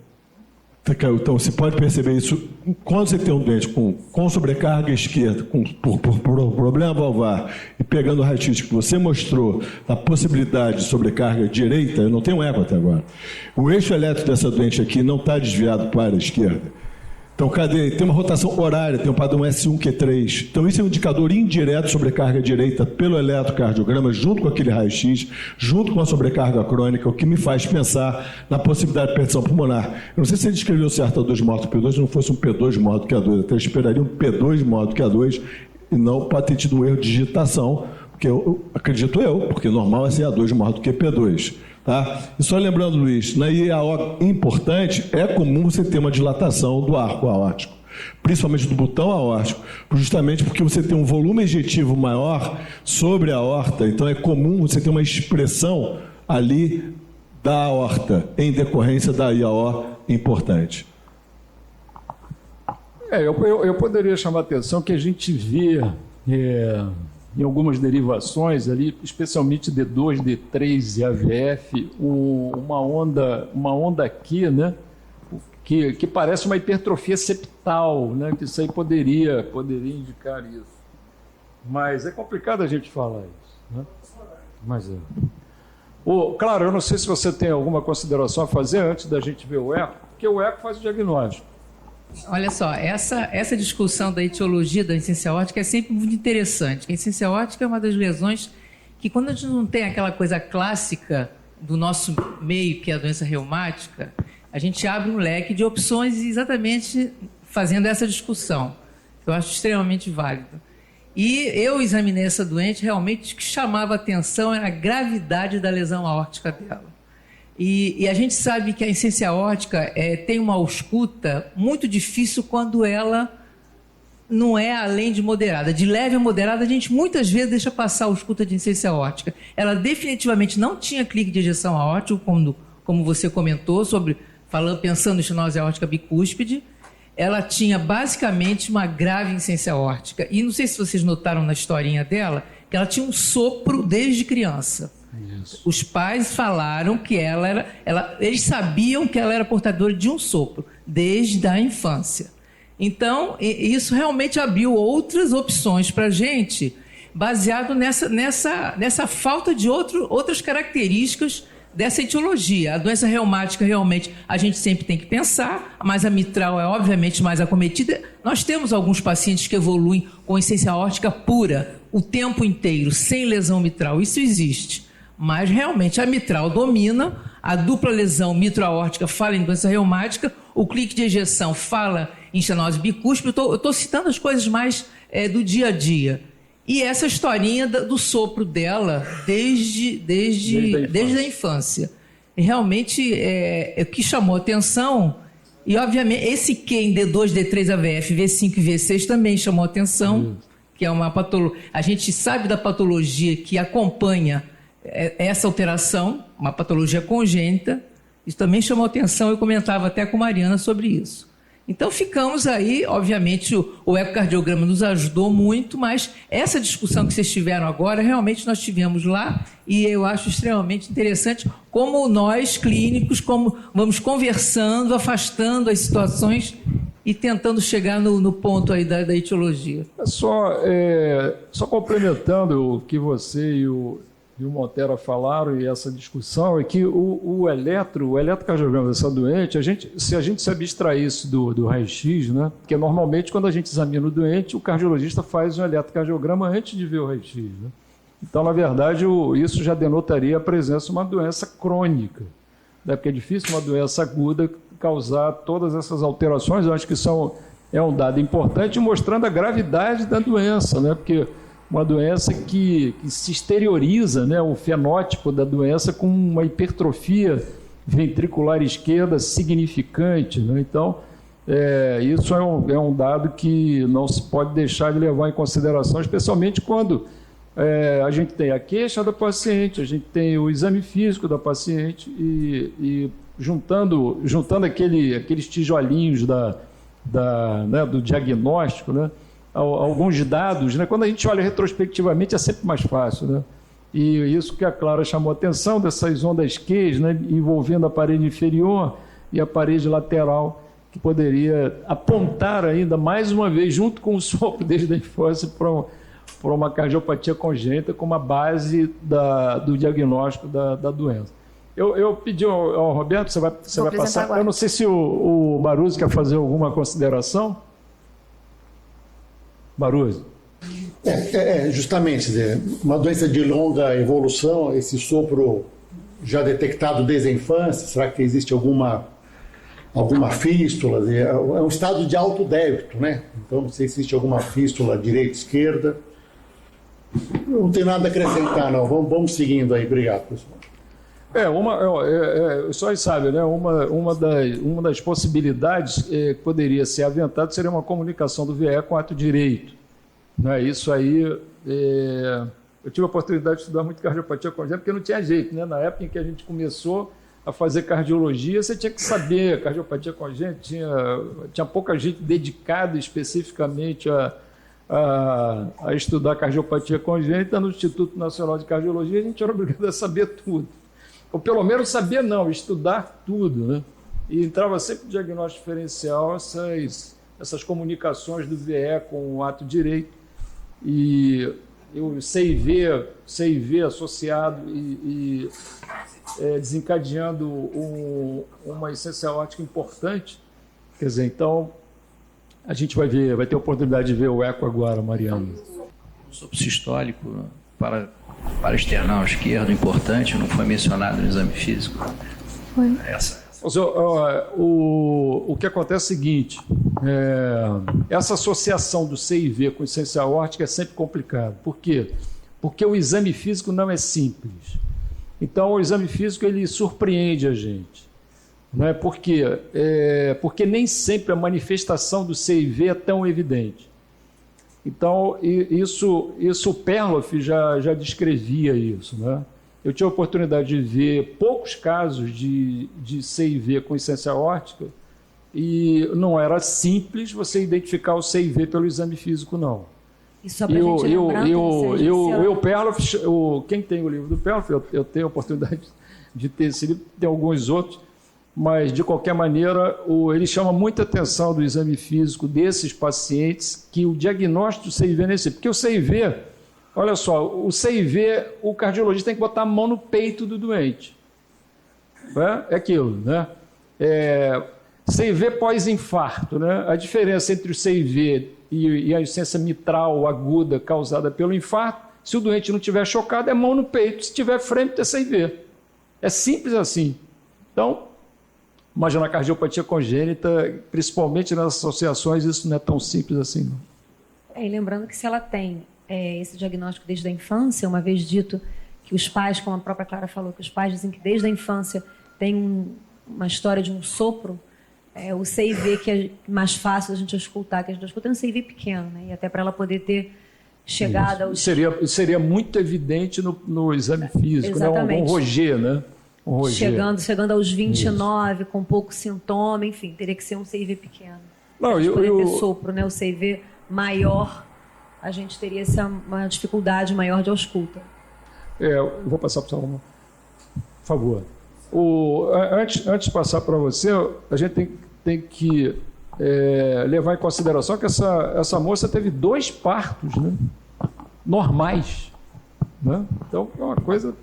Então, você pode perceber isso quando você tem um doente com sobrecarga esquerda, por problema valvar, e pegando o raio-x que você mostrou a possibilidade de sobrecarga direita, eu não tenho eco até agora. O eixo elétrico dessa doente aqui não está desviado para a esquerda. Então, cadê? Tem uma rotação horária, tem um padrão S1Q3. Então, isso é um indicador indireto de sobrecarga direita pelo eletrocardiograma, junto com aquele raio-x, junto com a sobrecarga crônica, o que me faz pensar na possibilidade de hipertensão pulmonar. Eu não sei se ele descreveu certo A2 maior que P2, se não fosse um P2 maior do que A2. Até esperaria um P2 maior do que A2, e não pode ter tido um erro de digitação, porque acredito eu, porque normal é ser A2 maior do que P2. Tá? E só lembrando, Luiz, na IAO importante, é comum você ter uma dilatação do arco aórtico, principalmente do botão aórtico, justamente porque você tem um volume ejetivo maior sobre a aorta, então é comum você ter uma expressão ali da aorta, em decorrência da IAO importante. Eu poderia chamar a atenção que a gente vê em algumas derivações ali, especialmente D2, D3 e AVF, uma onda aqui, né, que parece uma hipertrofia septal, né, que isso aí poderia indicar isso. Mas é complicado a gente falar isso, né? Mas claro, eu não sei se você tem alguma consideração a fazer antes da gente ver o eco, porque o eco faz o diagnóstico. Olha só, essa discussão da etiologia da insuficiência aórtica é sempre muito interessante. A insuficiência aórtica é uma das lesões que, quando a gente não tem aquela coisa clássica do nosso meio, que é a doença reumática, a gente abre um leque de opções exatamente fazendo essa discussão, que eu acho extremamente válido. E eu examinei essa doente, realmente o que chamava atenção era a gravidade da lesão aórtica dela. E a gente sabe que a insuficiência aórtica tem uma ausculta muito difícil quando ela não é além de moderada. De leve a moderada, a gente muitas vezes deixa passar a ausculta de insuficiência aórtica. Ela definitivamente não tinha clique de ejeção aórtica, como você comentou, pensando em estenose aórtica bicúspide. Ela tinha basicamente uma grave insuficiência aórtica. E não sei se vocês notaram na historinha dela, que ela tinha um sopro desde criança. Isso. Os pais falaram que eles sabiam que ela era portadora de um sopro, desde a infância. Então, isso realmente abriu outras opções para a gente, baseado nessa falta de outras características dessa etiologia. A doença reumática, realmente, a gente sempre tem que pensar, mas a mitral é, obviamente, mais acometida. Nós temos alguns pacientes que evoluem com insuficiência aórtica pura, o tempo inteiro, sem lesão mitral. Isso existe. Mas, realmente, a mitral domina, a dupla lesão mitro-aórtica fala em doença reumática, o clique de ejeção fala em estenose bicúspide. Eu estou citando as coisas mais do dia a dia. E essa historinha do sopro dela desde a infância. E realmente, o que chamou atenção, e, obviamente, esse Q em D2, D3, AVF, V5 e V6 também chamou atenção, que é uma patologia. A gente sabe da patologia que acompanha essa alteração, uma patologia congênita. Isso também chamou atenção, eu comentava até com Mariana sobre isso. Então ficamos aí, obviamente o ecocardiograma nos ajudou muito, mas essa discussão que vocês tiveram agora, realmente nós tivemos lá, e eu acho extremamente interessante como nós, clínicos, como vamos conversando, afastando as situações e tentando chegar no ponto aí da etiologia. Só complementando o que você e o Montero falaram, e essa discussão, é que o eletrocardiograma dessa doente, se a gente se abstrair isso do raio-x, né? Porque normalmente quando a gente examina o doente, o cardiologista faz um eletrocardiograma antes de ver o raio-x, né? Então, na verdade, isso já denotaria a presença de uma doença crônica, né? Porque é difícil uma doença aguda causar todas essas alterações. Eu acho que isso é um dado importante, mostrando a gravidade da doença, né? Porque uma doença que se exterioriza, né, o fenótipo da doença com uma hipertrofia ventricular esquerda significante, né? Então, isso é um dado que não se pode deixar de levar em consideração, especialmente quando a gente tem a queixa da paciente, a gente tem o exame físico da paciente e juntando aqueles tijolinhos do diagnóstico, né? Alguns dados, né? Quando a gente olha retrospectivamente é sempre mais fácil, né? E isso que a Clara chamou a atenção, dessas ondas Qs, né? Envolvendo a parede inferior e a parede lateral, que poderia apontar ainda mais uma vez, junto com o sopro desde a infância, para uma cardiopatia congênita como a base do diagnóstico da doença. Eu pedi ao Roberto, você vai passar. agora. Eu não sei se o Baruzzi quer fazer alguma consideração. Baruzzi. Justamente, uma doença de longa evolução, esse sopro já detectado desde a infância, será que existe alguma fístula? É um estado de alto débito, né? Então, não sei se existe alguma fístula direita, esquerda. Não tem nada a acrescentar, não. Vamos seguindo aí. Obrigado, pessoal. Só sabe, né? Uma das possibilidades que poderia ser aventada seria uma comunicação do VE com o ato direito. Né? Isso aí, eu tive a oportunidade de estudar muito cardiopatia congênita, porque não tinha jeito, né? Na época em que a gente começou a fazer cardiologia, você tinha que saber, cardiopatia congênita, tinha pouca gente dedicada especificamente a estudar cardiopatia congênita. No Instituto Nacional de Cardiologia, a gente era obrigado a saber tudo. Ou pelo menos saber não, estudar tudo, né? E entrava sempre no diagnóstico diferencial essas comunicações do VE com o ato direito, e o CIV associado e desencadeando uma insuficiência aórtica importante. Quer dizer, então, a gente vai ter a oportunidade de ver o eco agora, Mariana. O sopro sistólico para external esquerdo, importante, não foi mencionado no exame físico. Foi. O que acontece é o seguinte, essa associação do CIV com insuficiência aórtica é sempre complicado. Por quê? Porque o exame físico não é simples. Então, o exame físico ele surpreende a gente. Não é? Por quê? Porque nem sempre a manifestação do CIV é tão evidente. Então, isso o Perloff já descrevia isso, né? Eu tive a oportunidade de ver poucos casos de CIV com insuficiência aórtica e não era simples você identificar o CIV pelo exame físico, não. E só para a gente lembrar, o Perloff, quem tem o livro do Perloff, eu tenho a oportunidade de ter esse livro, tem alguns outros, mas, de qualquer maneira, ele chama muita atenção do exame físico desses pacientes que o diagnóstico do CIV nesse, porque o CIV... Olha só, o CIV, o cardiologista tem que botar a mão no peito do doente. É aquilo, né? CIV pós-infarto, né? A diferença entre o CIV e a insuficiência mitral aguda causada pelo infarto, se o doente não estiver chocado, é mão no peito. Se tiver frente, é CIV. É simples assim. Então, mas na cardiopatia congênita, principalmente nas associações, isso não é tão simples assim, não. E lembrando que se ela tem esse diagnóstico desde a infância, uma vez dito que os pais, como a própria Clara falou, que os pais dizem que desde a infância tem uma história de um sopro, o CIV que é mais fácil a gente escutar, que a gente escuta é um CIV pequeno, né? E até para ela poder ter chegado aos... Seria muito evidente no exame físico, exatamente, né? Um Roger, né? Um Roger. Chegando aos 29, isso, com pouco sintoma, enfim, teria que ser um CIV pequeno. Não, poder ter sopro, né? O CIV maior, a gente teria uma dificuldade maior de ausculta. Eu vou passar para o Salomão. Por favor. Antes de passar para você, a gente tem que levar em consideração que essa moça teve 2 partos, né? Normais. Né? Então, é uma coisa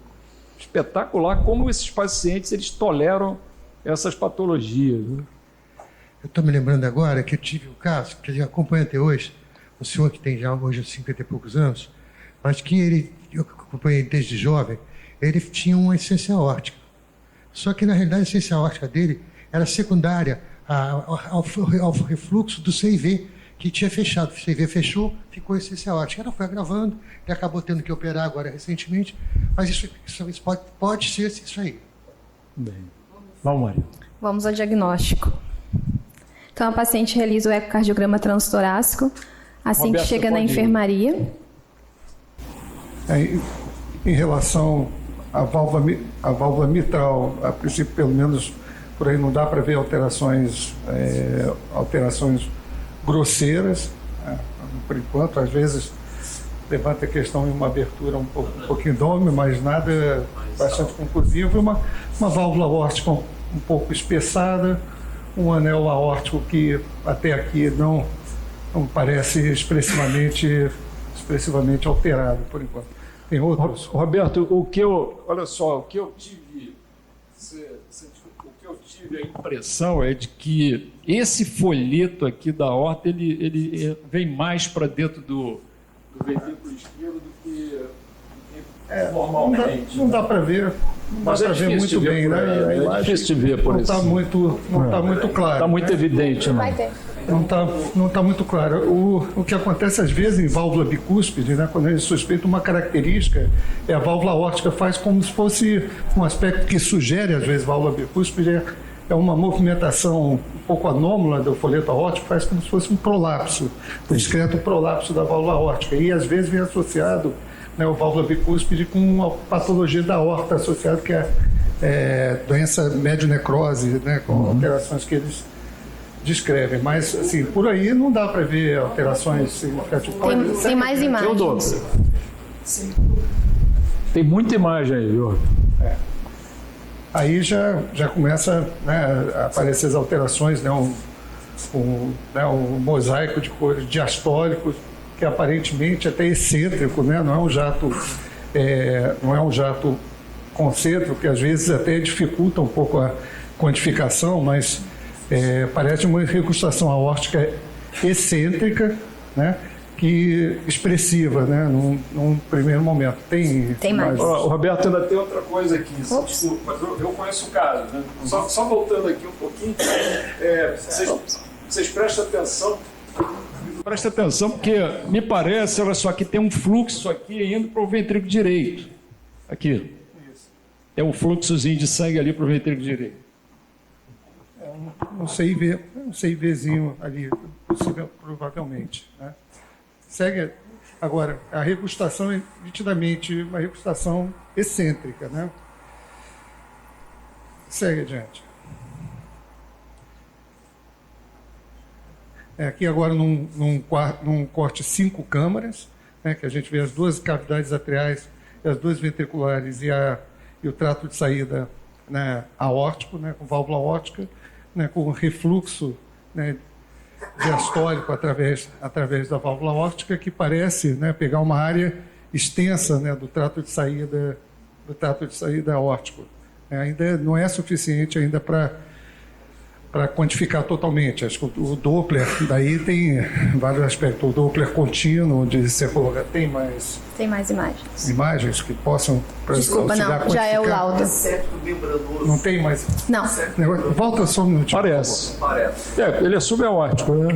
espetacular como esses pacientes eles toleram essas patologias. Né? Eu estou me lembrando agora que eu tive um caso, que eu acompanho até hoje, um senhor que tem já hoje 50 e poucos anos, mas que eu acompanhei desde jovem, ele tinha uma insuficiência aórtica. Só que, na realidade, a insuficiência aórtica dele era secundária ao refluxo do CIV, que tinha fechado. O CIV fechou, ficou insuficiência aórtica. Ela foi agravando, ele acabou tendo que operar agora recentemente, mas isso pode ser isso aí. Bem. Vamos, Maria. Vamos ao diagnóstico. Então, a paciente realiza o ecocardiograma transtorácico assim Roberto, que chega na enfermaria. Em relação à válvula mitral, a princípio, pelo menos por aí não dá para ver alterações grosseiras, né? Por enquanto, às vezes levanta a questão de uma abertura um pouquinho dome, mas nada bastante conclusivo, e uma válvula aórtica um pouco espessada, um anel aórtico que até aqui não parece expressivamente alterado, por enquanto. Tem outros? Roberto, olha só, o que eu tive O que eu tive a impressão é de que esse folheto aqui da horta, ele vem mais para dentro do ventrículo esquerdo do que normalmente. Não dá para ver. Mas é ver muito bem, né? É difícil de ver por isso. Não está muito claro. Está muito evidente, né? Vai ter. Não está muito claro. O que acontece às vezes em válvula bicúspide, né, quando a gente suspeita uma característica, a válvula aórtica faz como se fosse um aspecto que sugere, às vezes, válvula bicúspide, é uma movimentação um pouco anômala do folheto aórtico, faz como se fosse um prolapso, um discreto prolapso da válvula aórtica. E às vezes vem associado, né, o válvula bicúspide com a patologia da aorta associada, que é doença médio-necrose, né, com alterações que eles descrevem. Mas, assim, por aí não dá para ver alterações significativas. Tem mais imagens. Tem muita imagem aí, viu? Aí já começa, né, a aparecer as alterações, né, um mosaico de cores diastólicos, que aparentemente é até excêntrico, né, não é um jato concêntrico, que às vezes até dificulta um pouco a quantificação, mas parece uma recrustação aórtica excêntrica, né, que expressiva, né, num primeiro momento. Tem mais. O Roberto, ainda tem outra coisa aqui. Desculpa, mas eu conheço o caso, né? Só voltando aqui um pouquinho, vocês prestem atenção. Presta atenção, porque me parece, olha só, que tem um fluxo aqui indo para o ventrículo direito. Aqui. É um fluxozinho de sangue ali para o ventrículo direito. Um CIVzinho ali, provavelmente, né? Segue agora, a recustação é nitidamente uma recustação excêntrica, né? Segue adiante. Aqui agora num corte 5 câmaras, né, que a gente vê as duas cavidades atriais, as duas ventriculares e o trato de saída, né, aórtico, né, com válvula aórtica, né, com refluxo, né, diastólico através da válvula aórtica, que parece, né, pegar uma área extensa, né, do trato de saída aórtico. Ainda não é suficiente ainda para quantificar totalmente. Acho que o Doppler daí tem vários aspectos. O Doppler contínuo de circulação tem mais imagens que possam Desculpa, não, já é o laudo. Não tem mais. Não. Volta só um minutinho. Parece. Ele é subaórtico, né?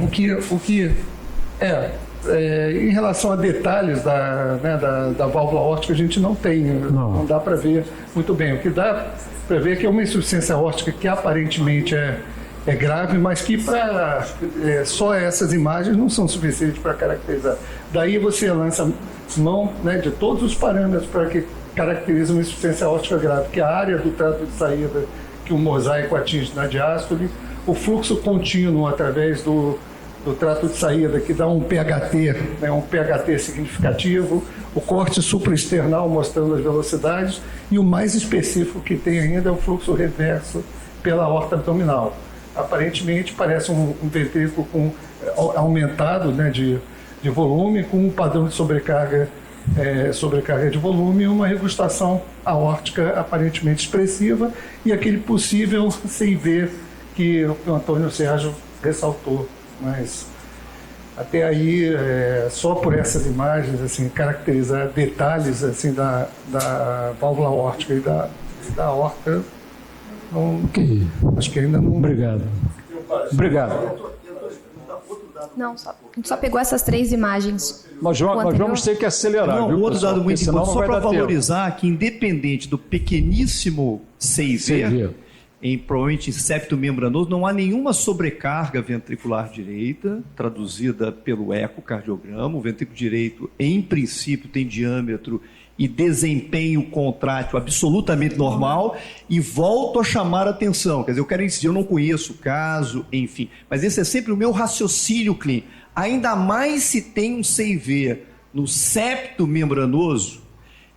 Em relação a detalhes da válvula aórtica, a gente não tem, não dá para ver muito bem. O que dá para ver é que é uma insuficiência aórtica que aparentemente é grave, mas que só essas imagens não são suficientes para caracterizar. Daí você lança mão, né, de todos os parâmetros para que caracteriza uma insuficiência aórtica grave, que é a área do trato de saída que o mosaico atinge na diástole, o fluxo contínuo através do trato de saída, que dá um PHT, né, um PHT significativo, o corte supraesternal mostrando as velocidades, e o mais específico que tem ainda é o fluxo reverso pela aorta abdominal. Aparentemente parece um ventrículo aumentado, né, de volume, com um padrão de sobrecarga de volume e uma regustação aórtica aparentemente expressiva, e aquele possível CIV que o Antônio Sérgio ressaltou. Mas até aí, só por essas imagens, assim, caracterizar detalhes assim, da válvula aórtica e da aorta, acho que ainda não... Obrigado. Não, a gente só pegou essas 3 imagens. Nós vamos ter que acelerar. Não, viu, um outro pessoal? dado muito Porque importante, senão só não vai para dar valorizar que, independente do pequeníssimo CIV, provavelmente em septo membranoso, não há nenhuma sobrecarga ventricular direita, traduzida pelo ecocardiograma. O ventrículo direito, em princípio, tem diâmetro e desempenho contrátil absolutamente normal, e volto a chamar a atenção. Quer dizer, eu quero incidir, eu não conheço o caso, enfim, mas esse é sempre o meu raciocínio clínico. Ainda mais se tem um CIV no septo membranoso,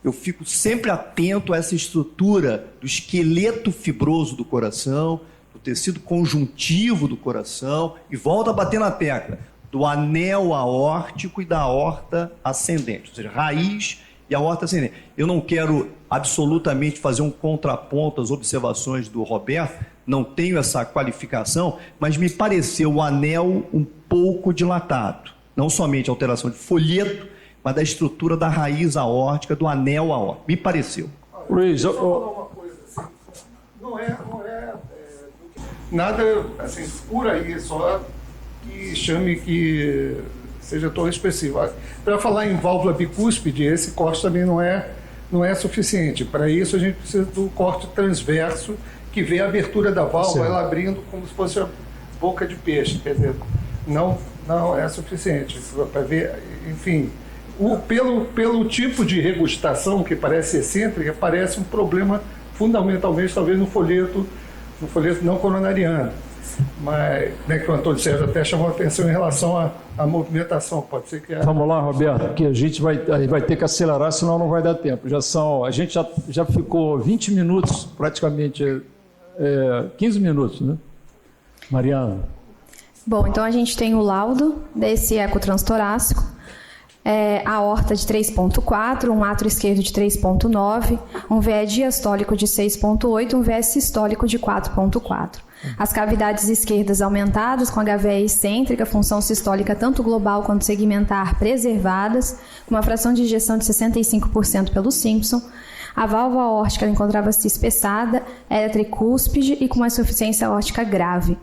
eu fico sempre atento a essa estrutura do esqueleto fibroso do coração, do tecido conjuntivo do coração, e volto a bater na tecla do anel aórtico e da aorta ascendente, ou seja, raiz e a aorta ascendente. Eu não quero absolutamente fazer um contraponto às observações do Roberto, não tenho essa qualificação, mas me pareceu o anel um pouco dilatado. Não somente a alteração de folheto, mas da estrutura da raiz aórtica, do anel aórtico. Me pareceu. Luiz, Não é nada assim, por aí, só que chame que seja tão expressivo. Para falar em válvula bicúspide, esse corte também não é suficiente. Para isso, a gente precisa do corte transverso, que vê a abertura da válvula, ela abrindo como se fosse a boca de peixe. Quer dizer, não é suficiente para ver, enfim. Pelo tipo de regustação, que parece excêntrica, parece um problema fundamentalmente, talvez, no folheto não coronariano. Mas, né, que o Antônio Sérgio até chamou a atenção em relação à movimentação. Pode ser que... Vamos lá, Roberto, que a gente vai ter que acelerar, senão não vai dar tempo. A gente já ficou 20 minutos, praticamente 15 minutos, né? Mariana. Bom, então a gente tem o laudo desse eco transtorácico. Aorta de 3,4, um átrio esquerdo de 3,9, um VE diastólico de 6,8, um VE sistólico de 4,4. As cavidades esquerdas aumentadas com HVE excêntrica, função sistólica tanto global quanto segmentar preservadas, com uma fração de ejeção de 65% pelo Simpson. A válvula aórtica encontrava-se espessada, era tricúspide e com uma insuficiência aórtica grave.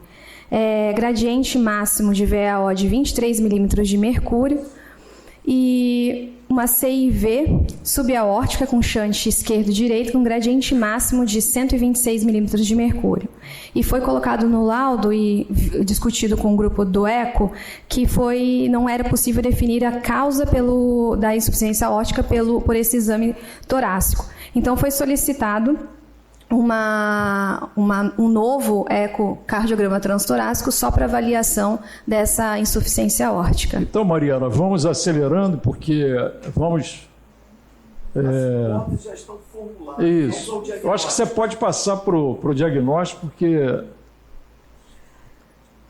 Gradiente máximo de VAO de 23 milímetros de mercúrio, e uma CIV subaórtica com shunt esquerdo-direito com gradiente máximo de 126 milímetros de mercúrio. E foi colocado no laudo e discutido com o grupo do ECO que não era possível definir a causa da insuficiência aórtica por esse exame torácico. Então foi solicitado um novo ecocardiograma transtorácico só para avaliação dessa insuficiência aórtica. Então, Mariana, vamos acelerando, porque vamos... As fotos já estão formuladas. Isso. Eu acho que você pode passar para o diagnóstico, porque...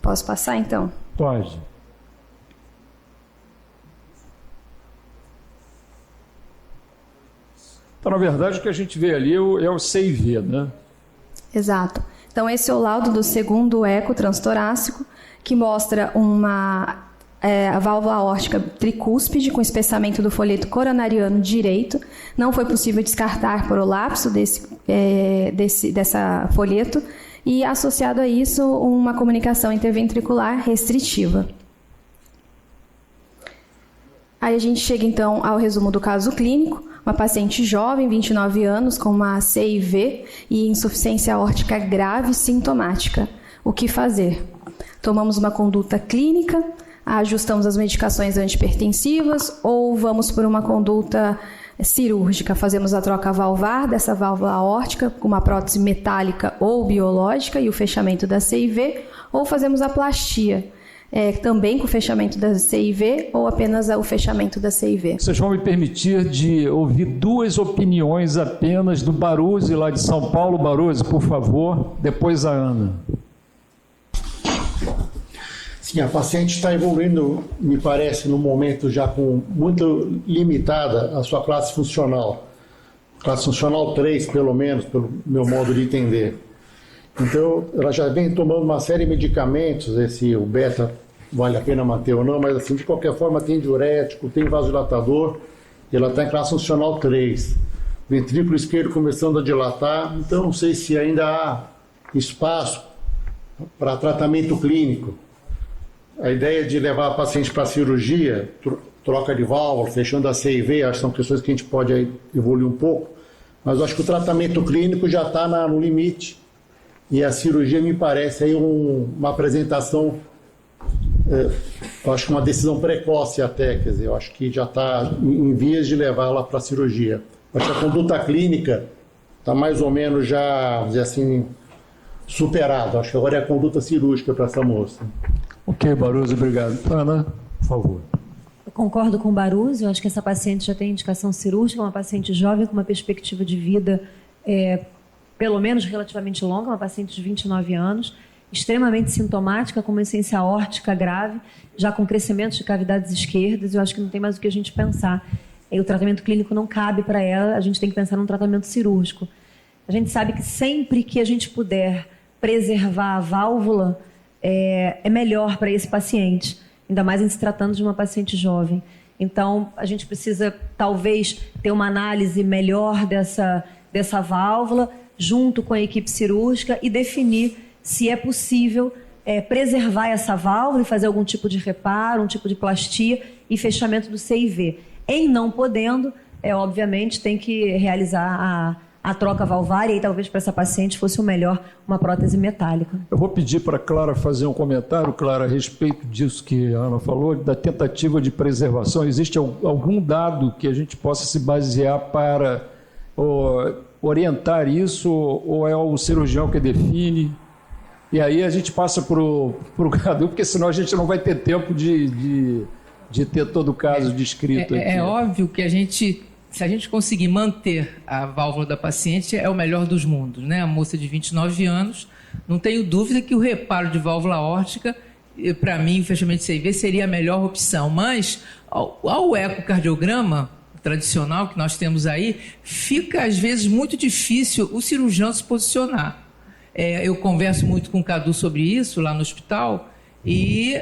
Posso passar, então? Pode. Então, na verdade, o que a gente vê ali é o CIV, né? Exato. Então, esse é o laudo do segundo eco transtorácico, que mostra a válvula aórtica tricúspide com espessamento do folheto coronariano direito. Não foi possível descartar prolapso dessa folheto e, associado a isso, uma comunicação interventricular restritiva. Aí a gente chega, então, ao resumo do caso clínico. Uma paciente jovem, 29 anos, com uma CIV e insuficiência aórtica grave sintomática. O que fazer? Tomamos uma conduta clínica, ajustamos as medicações antipertensivas ou vamos por uma conduta cirúrgica? Fazemos a troca valvar dessa válvula aórtica com uma prótese metálica ou biológica e o fechamento da CIV, ou fazemos a plastia, também com o fechamento da CIV ou apenas o fechamento da CIV. Vocês vão me permitir de ouvir duas opiniões apenas do Baruzzi, lá de São Paulo. Baruzzi, por favor, depois a Ana. Sim, a paciente está evoluindo, me parece, no momento já com muito limitada a sua classe funcional. Classe funcional 3, pelo menos, pelo meu modo de entender. Então, ela já vem tomando uma série de medicamentos, o beta vale a pena manter ou não, mas assim, de qualquer forma tem diurético, tem vasodilatador, e ela está em classe funcional 3. Ventrículo esquerdo começando a dilatar, então não sei se ainda há espaço para tratamento clínico. A ideia de levar a paciente para a cirurgia, troca de válvula, fechando a CIV, acho que são questões que a gente pode aí evoluir um pouco, mas eu acho que o tratamento clínico já está no limite. E a cirurgia me parece aí uma apresentação, eu acho que uma decisão precoce até, quer dizer, eu acho que já está em vias de levá-la para a cirurgia. Eu acho que a conduta clínica está mais ou menos já, vamos dizer assim, superada. Acho que agora é a conduta cirúrgica para essa moça. Ok, Baruzzi, obrigado. Ana, por favor. Eu concordo com o Baruzzi, eu acho que essa paciente já tem indicação cirúrgica, uma paciente jovem com uma perspectiva de vida pelo menos relativamente longa, uma paciente de 29 anos, extremamente sintomática, com uma insuficiência aórtica grave, já com crescimento de cavidades esquerdas, eu acho que não tem mais o que a gente pensar. e o tratamento clínico não cabe para ela, a gente tem que pensar num tratamento cirúrgico. A gente sabe que sempre que a gente puder preservar a válvula, é melhor para esse paciente, ainda mais em se tratando de uma paciente jovem. Então, a gente precisa, talvez, ter uma análise melhor dessa válvula, junto com a equipe cirúrgica, e definir se é possível preservar essa válvula e fazer algum tipo de reparo, um tipo de plastia e fechamento do CIV. Em não podendo, obviamente, tem que realizar a troca valvária, e talvez para essa paciente fosse o melhor uma prótese metálica. Eu vou pedir para a Clara fazer um comentário, Clara, a respeito disso que a Ana falou, da tentativa de preservação. Existe algum dado que a gente possa se basear para orientar isso, ou é o cirurgião que define? E aí a gente passa para o Cadu, porque senão a gente não vai ter tempo de ter todo o caso descrito aqui. É óbvio que se a gente conseguir manter a válvula da paciente, é o melhor dos mundos, né? A moça de 29 anos, não tenho dúvida que o reparo de válvula aórtica, para mim, o fechamento de CIV seria a melhor opção. Mas, ao ecocardiograma tradicional que nós temos aí, fica, às vezes, muito difícil o cirurgião se posicionar. Eu converso muito com o Cadu sobre isso, lá no hospital, e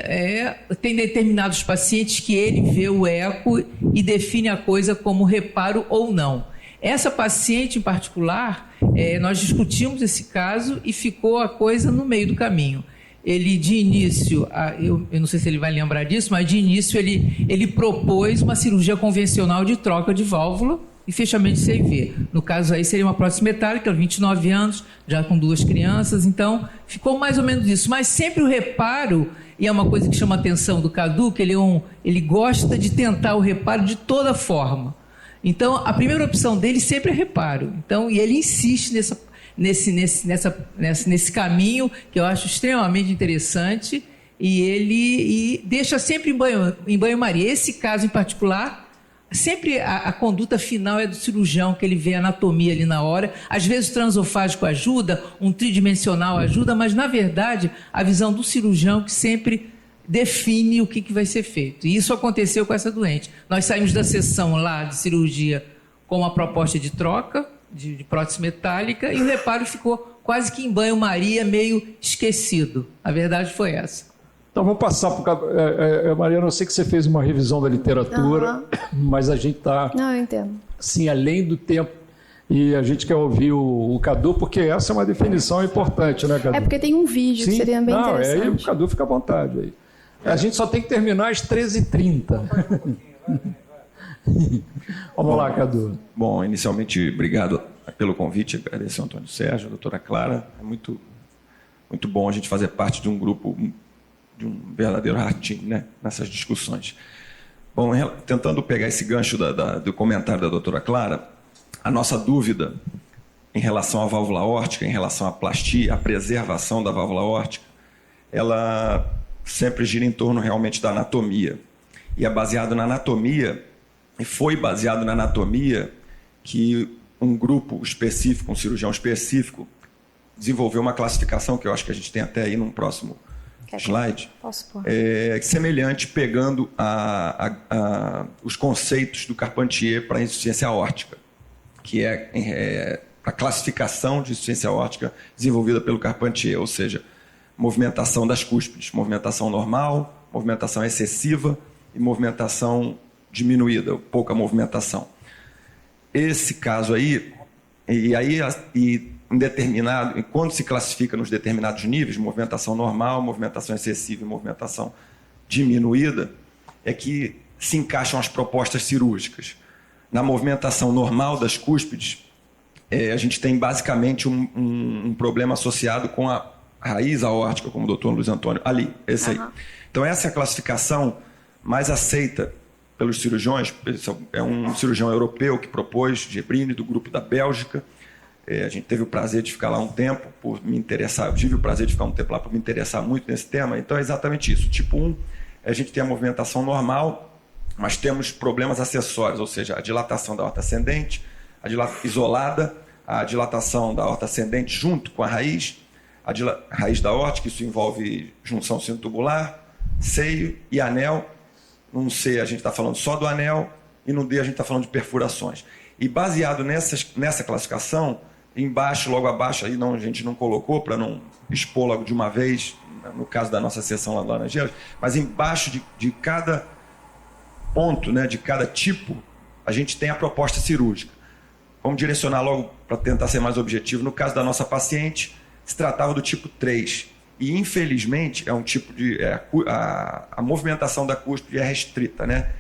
tem determinados pacientes que ele vê o eco e define a coisa como reparo ou não. Essa paciente em particular, nós discutimos esse caso e ficou a coisa no meio do caminho. Ele, de início, eu não sei se ele vai lembrar disso, mas de início ele propôs uma cirurgia convencional de troca de válvula e fechamento de CIV. No caso aí seria uma prótese metálica, 29 anos, já com 2 crianças, então ficou mais ou menos isso. Mas sempre o reparo, e é uma coisa que chama a atenção do Cadu, que ele gosta de tentar o reparo de toda forma. Então, a primeira opção dele sempre é reparo. Então, e ele insiste nesse caminho, que eu acho extremamente interessante, e deixa sempre em banho-maria. Esse caso em particular, sempre a conduta final é do cirurgião, que ele vê a anatomia ali na hora. Às vezes o transofágico ajuda, um tridimensional ajuda, mas, na verdade, a visão do cirurgião que sempre define o que vai ser feito. E isso aconteceu com essa doente. Nós saímos da sessão lá de cirurgia com uma proposta de troca, de prótese metálica, e o reparo ficou quase que em banho-maria, meio esquecido. A verdade foi essa. Então, vamos passar para o... Mariana, eu sei que você fez uma revisão da literatura, mas a gente está... Não, eu entendo. Assim, além do tempo, e a gente quer ouvir o Cadu, porque essa é uma definição importante, né, Cadu? É porque tem um vídeo que seria bem interessante. Aí o Cadu fica à vontade. Aí. A gente só tem que terminar às 13h30. Vamos lá, Cadu. Bom, inicialmente, obrigado pelo convite, agradecer ao Antônio Sérgio, a doutora Clara. É muito bom a gente fazer parte de um grupo, de um verdadeiro ratinho, né, nessas discussões. Bom, tentando pegar esse gancho do comentário da doutora Clara, a nossa dúvida em relação à válvula aórtica, em relação à plastia, à preservação da válvula aórtica, ela sempre gira em torno realmente da anatomia. E é baseado na anatomia, e foi baseado na anatomia que um grupo específico, um cirurgião específico, desenvolveu uma classificação, que eu acho que a gente tem até aí num próximo slide, semelhante, pegando os conceitos do Carpentier para a insuficiência aórtica, que é a classificação de insuficiência aórtica desenvolvida pelo Carpentier, ou seja, movimentação das cúspides, movimentação normal, movimentação excessiva e movimentação diminuída, pouca movimentação. Esse caso aí, quando se classifica nos determinados níveis, movimentação normal, movimentação excessiva e movimentação diminuída, é que se encaixam as propostas cirúrgicas. Na movimentação normal das cúspides, a gente tem basicamente um problema associado com a raiz aórtica, como o doutor Luiz Antônio, ali, esse aí. Então, essa é a classificação mais aceita pelos cirurgiões. É um cirurgião europeu que propôs, Gebrini, do grupo da Bélgica. A gente teve o prazer de ficar lá um tempo, por me interessar. Eu tive o prazer de ficar um tempo lá por me interessar muito nesse tema. Então, é exatamente isso. Tipo 1, a gente tem a movimentação normal, mas temos problemas acessórios, ou seja, a dilatação da aorta ascendente, isolada, a dilatação da aorta ascendente junto com a raiz raiz da aórtica, isso envolve junção sinotubular, seio e anel. Num C a gente está falando só do anel, e no D a gente está falando de perfurações. E baseado nessa classificação, embaixo, logo abaixo, aí não, a gente não colocou para não expor logo de uma vez, no caso da nossa sessão lá do Laranjeiras, mas embaixo de cada ponto, né, de cada tipo, a gente tem a proposta cirúrgica. Vamos direcionar logo para tentar ser mais objetivo. No caso da nossa paciente, se tratava do tipo 3. E, infelizmente, é um tipo de... a movimentação da cúspide é restrita, né?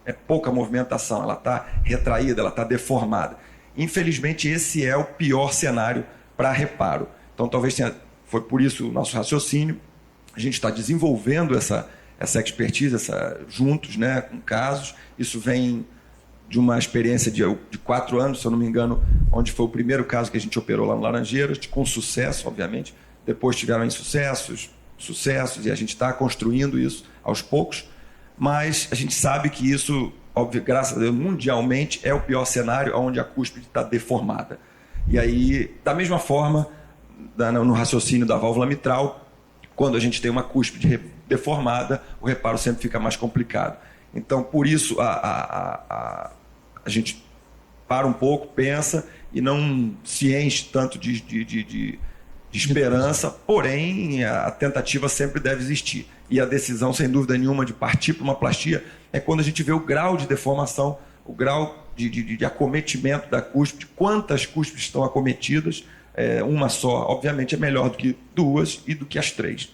É pouca movimentação, ela está retraída, ela está deformada. Infelizmente, esse é o pior cenário para reparo. Então, talvez foi por isso o nosso raciocínio. A gente está desenvolvendo essa expertise juntos, né, com casos. Isso vem de uma experiência de 4 anos, se eu não me engano, onde foi o primeiro caso que a gente operou lá no Laranjeiras, com sucesso, obviamente. Depois tiveram insucessos, sucessos, e a gente está construindo isso aos poucos. Mas a gente sabe que isso, óbvio, graças a Deus, mundialmente, é o pior cenário onde a cúspide está deformada. E aí, da mesma forma, no raciocínio da válvula mitral, quando a gente tem uma cúspide deformada, o reparo sempre fica mais complicado. Então, por isso, a gente para um pouco, pensa e não se enche tanto de esperança, porém, a tentativa sempre deve existir. E a decisão, sem dúvida nenhuma, de partir para uma plastia é quando a gente vê o grau de deformação, o grau de acometimento da cúspide, quantas cúspides estão acometidas. Uma só, obviamente, é melhor do que 2 e do que as 3.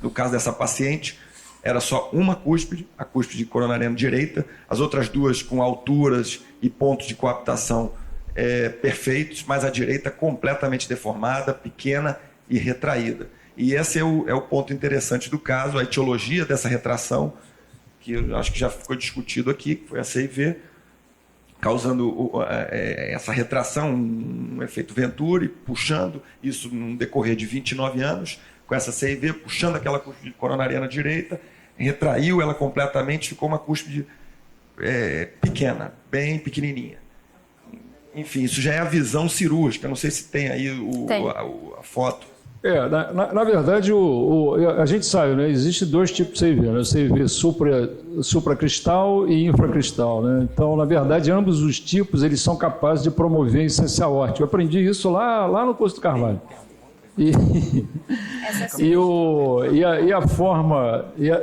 No caso dessa paciente, era só uma cúspide, a cúspide coronariana direita, as outras 2 com alturas e pontos de coaptação perfeitos, mas a direita completamente deformada, pequena e retraída. E esse é o ponto interessante do caso, a etiologia dessa retração, que eu acho que já ficou discutido aqui, que foi a CIV, causando essa retração, um efeito Venturi, puxando isso no decorrer de 29 anos, com essa CIV, puxando aquela cúspide coronariana direita, retraiu ela completamente, ficou uma cúspide pequena, bem pequenininha. Enfim, isso já é a visão cirúrgica, não sei se tem aí a foto. Na verdade, a gente sabe, né? Existem 2 tipos de CIV, né? O CIV supracristal e infracristal, né? Então, na verdade, ambos os tipos eles são capazes de promover a insuficiência aórtica. Eu aprendi isso lá no curso do Carvalho.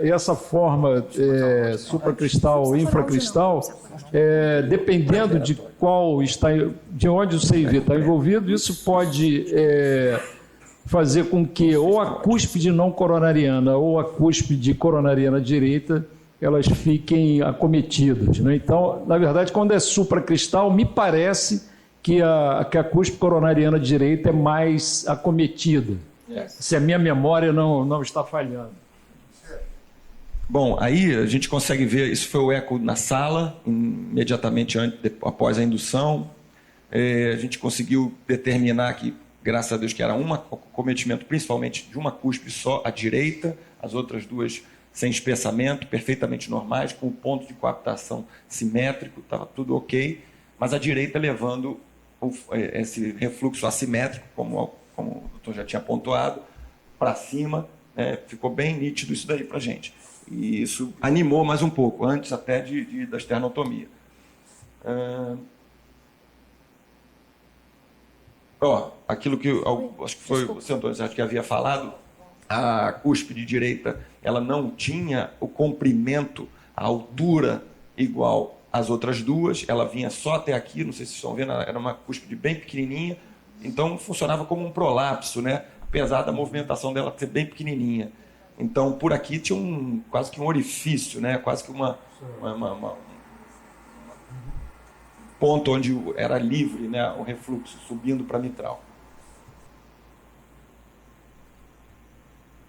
Essa forma supracristal e infracristal, dependendo de de onde o CIV está envolvido, isso pode fazer com que ou a cúspide não coronariana ou a cúspide coronariana direita elas fiquem acometidas, né? Então, na verdade, quando é supracristal, me parece que a cúspide coronariana direita é mais acometida, se a minha memória não está falhando. Bom, aí a gente consegue ver, isso foi o eco na sala, imediatamente após a indução. A gente conseguiu determinar que, graças a Deus, que era um acometimento principalmente de uma cúspide só, à direita, as outras 2 sem espessamento, perfeitamente normais, com o ponto de coaptação simétrico, estava tudo ok, mas a direita levando esse refluxo assimétrico, como o doutor já tinha pontuado, para cima, ficou bem nítido isso daí para a gente. E isso animou mais um pouco, antes até da esternotomia. Aquilo que acho que foi o senhor Antônio Sérgio que havia falado, a cúspide direita ela não tinha o comprimento, a altura igual às outras 2, ela vinha só até aqui, não sei se vocês estão vendo, era uma cúspide bem pequenininha, então funcionava como um prolapso, né? Apesar da movimentação dela ser bem pequenininha. Então, por aqui tinha quase que um orifício, né? Quase que uma ponto onde era livre, né? O refluxo subindo para a mitral.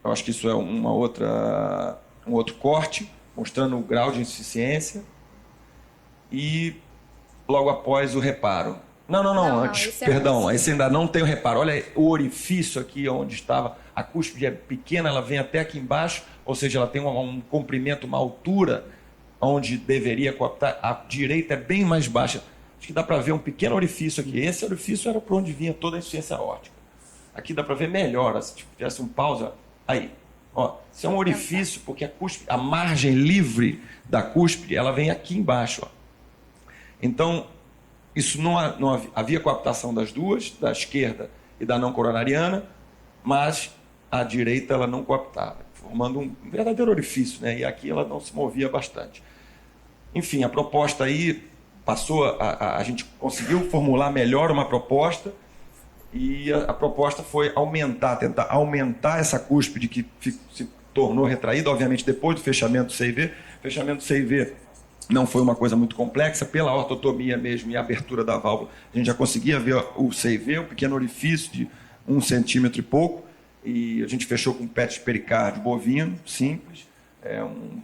Eu acho que isso é um outro corte, mostrando o grau de insuficiência. E logo após o reparo. Não, antes, perdão, esse ainda não tem o reparo. Olha o orifício aqui onde estava, a cúspide é pequena, ela vem até aqui embaixo, ou seja, ela tem um comprimento, uma altura onde deveria coaptar. A direita é bem mais baixa. Acho que dá para ver um pequeno orifício aqui. Esse orifício era por onde vinha toda a insuficiência aórtica. Aqui dá para ver melhor, se tivesse um pausa. Aí, isso é um orifício, porque a margem livre da cúspide, ela vem aqui embaixo, Então, isso não havia coaptação das duas, da esquerda e da não coronariana, mas a direita ela não coaptava, formando um verdadeiro orifício, né? E aqui ela não se movia bastante. Enfim, a proposta aí passou, a gente conseguiu formular melhor uma proposta, e a proposta foi tentar aumentar essa cúspide que se tornou retraída, obviamente depois do fechamento do CIV. O fechamento do CIV não foi uma coisa muito complexa, pela ortotomia mesmo e a abertura da válvula, a gente já conseguia ver o CIV, um pequeno orifício de 1 centímetro e pouco, e a gente fechou com um PET pericárdio bovino, simples,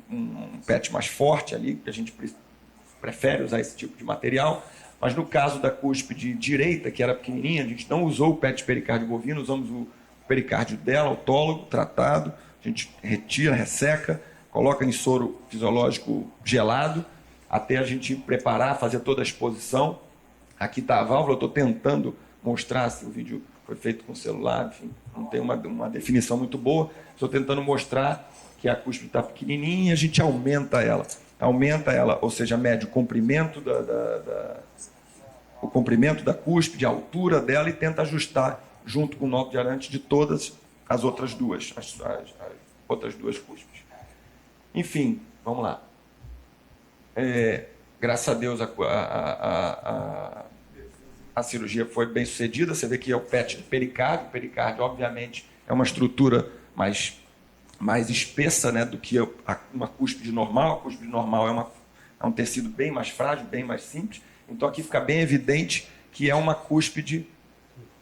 um PET mais forte ali, que a gente prefere usar esse tipo de material. Mas no caso da cúspide direita, que era pequenininha, a gente não usou o PET pericárdio bovino, usamos o pericárdio dela, autólogo, tratado. A gente retira, resseca, coloca em soro fisiológico gelado, até a gente preparar, fazer toda a exposição. Aqui está a válvula, eu estou tentando mostrar, se o vídeo foi feito com celular, enfim, não tem uma definição muito boa. Estou tentando mostrar que a cúspide está pequenininha e a gente aumenta ela, ou seja, mede o comprimento da cúspide, a altura dela, e tenta ajustar junto com o nó de Arantes de todas as outras duas, as outras duas cúspides. Enfim, vamos lá. Graças a Deus a cirurgia foi bem sucedida. Você vê que é o PET do pericárdio. O pericárdio, obviamente, é uma estrutura mais espessa, né, do que uma cúspide normal. A cúspide normal é um tecido bem mais frágil, bem mais simples. Então aqui fica bem evidente que é uma cúspide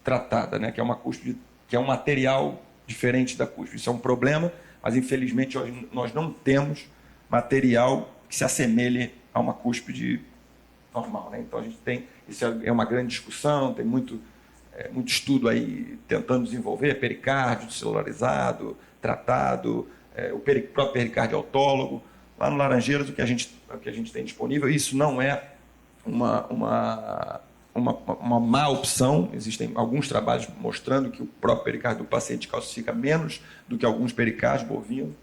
tratada, né, que é uma cúspide, que é um material diferente da cúspide. Isso é um problema, mas infelizmente hoje nós não temos material que se assemelhe a uma cúspide normal, né? Então a gente tem, isso é uma grande discussão, tem muito estudo aí tentando desenvolver pericárdio celularizado, tratado, o próprio pericárdio autólogo. Lá no Laranjeiras, o que a gente tem disponível, isso não é uma má opção. Existem alguns trabalhos mostrando que o próprio pericárdio do paciente calcifica menos do que alguns pericárdios bovinos.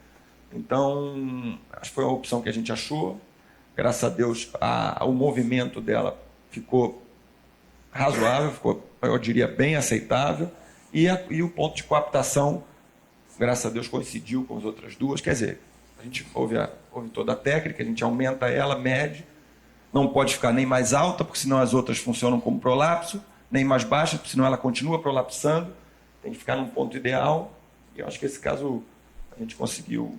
Então, acho que foi a opção que a gente achou. Graças a Deus, o movimento dela ficou razoável, ficou, eu diria, bem aceitável. E o ponto de coaptação, graças a Deus, coincidiu com as outras duas. Quer dizer, a gente ouve toda a técnica, a gente aumenta ela, mede. Não pode ficar nem mais alta, porque senão as outras funcionam como prolapso, nem mais baixa, porque senão ela continua prolapsando. Tem que ficar num ponto ideal. E eu acho que esse caso a gente conseguiu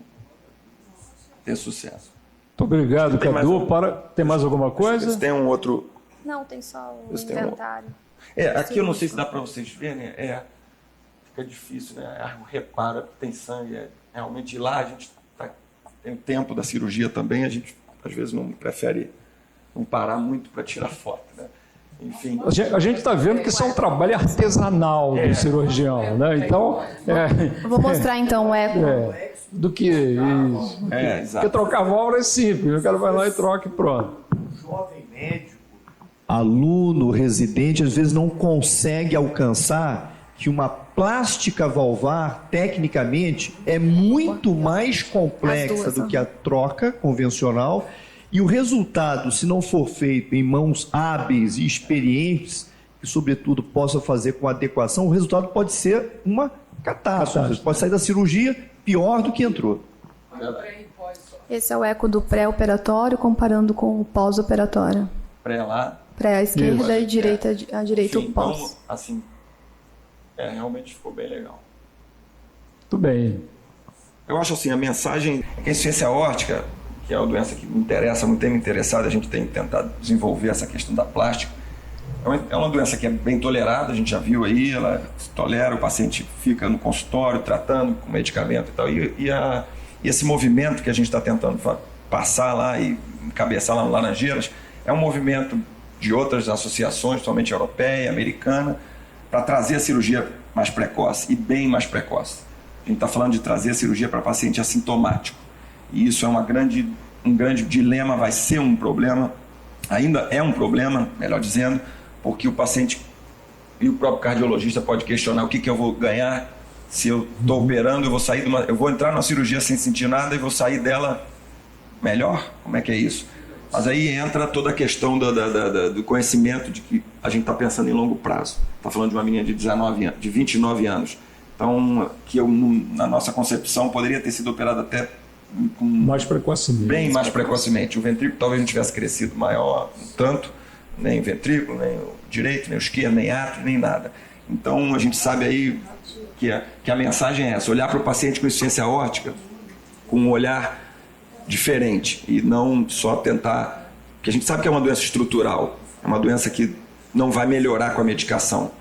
ter sucesso. Muito obrigado, Cadu. Tem mais alguma coisa? Tem um outro... Não, tem só o inventário. Aqui eu não sei se dá para vocês verem, fica difícil, né? Repara que tem sangue. Realmente lá a gente tem o tempo da cirurgia também, a gente às vezes não prefere não parar muito para tirar foto, né? Enfim. A gente está vendo que isso é um trabalho artesanal do cirurgião, né? Então, eu vou mostrar então o eco. Do que isso. Porque trocar válvula é simples, o cara vai lá e troca e pronto. O jovem médico, aluno, residente, às vezes não consegue alcançar que uma plástica valvar, tecnicamente, é muito mais complexa do que a troca convencional. E o resultado, se não for feito em mãos hábeis e experientes, que sobretudo possam fazer com adequação, o resultado pode ser uma catástrofe. Você pode sair da cirurgia pior do que entrou. Esse é o eco do pré-operatório comparando com o pós-operatório. Pré lá. Pré à esquerda e direita à direita o pós. Então, assim, realmente ficou bem legal. Muito bem. Eu acho assim, a mensagem, a insuficiência aórtica, que é uma doença que me interessa, muito tem me interessado, a gente tem tentado desenvolver essa questão da plástica. É uma doença que é bem tolerada, a gente já viu aí, ela se tolera, o paciente fica no consultório tratando com medicamento e tal. E esse movimento que a gente está tentando passar lá e encabeçar lá no Laranjeiras é um movimento de outras associações, principalmente europeia, americana, para trazer a cirurgia mais precoce e bem mais precoce. A gente está falando de trazer a cirurgia para paciente assintomático. E isso é um grande dilema, vai ser um problema, ainda é um problema, melhor dizendo, porque o paciente e o próprio cardiologista pode questionar o que eu vou ganhar se eu estou operando, eu vou entrar numa cirurgia sem sentir nada e vou sair dela melhor? Como é que é isso? Mas aí entra toda a questão do conhecimento de que a gente está pensando em longo prazo. Está falando de uma menina de 29 anos. Então, que na nossa concepção poderia ter sido operada até mais precocemente. Bem mais precocemente. O ventrículo talvez não tivesse crescido maior tanto, nem o ventrículo, nem o direito, nem o esquerdo, nem átrio, nem nada. Então, a gente sabe aí que a mensagem é essa: olhar para o paciente com insuficiência aórtica com um olhar diferente e não só tentar... Porque a gente sabe que é uma doença estrutural, é uma doença que não vai melhorar com a medicação.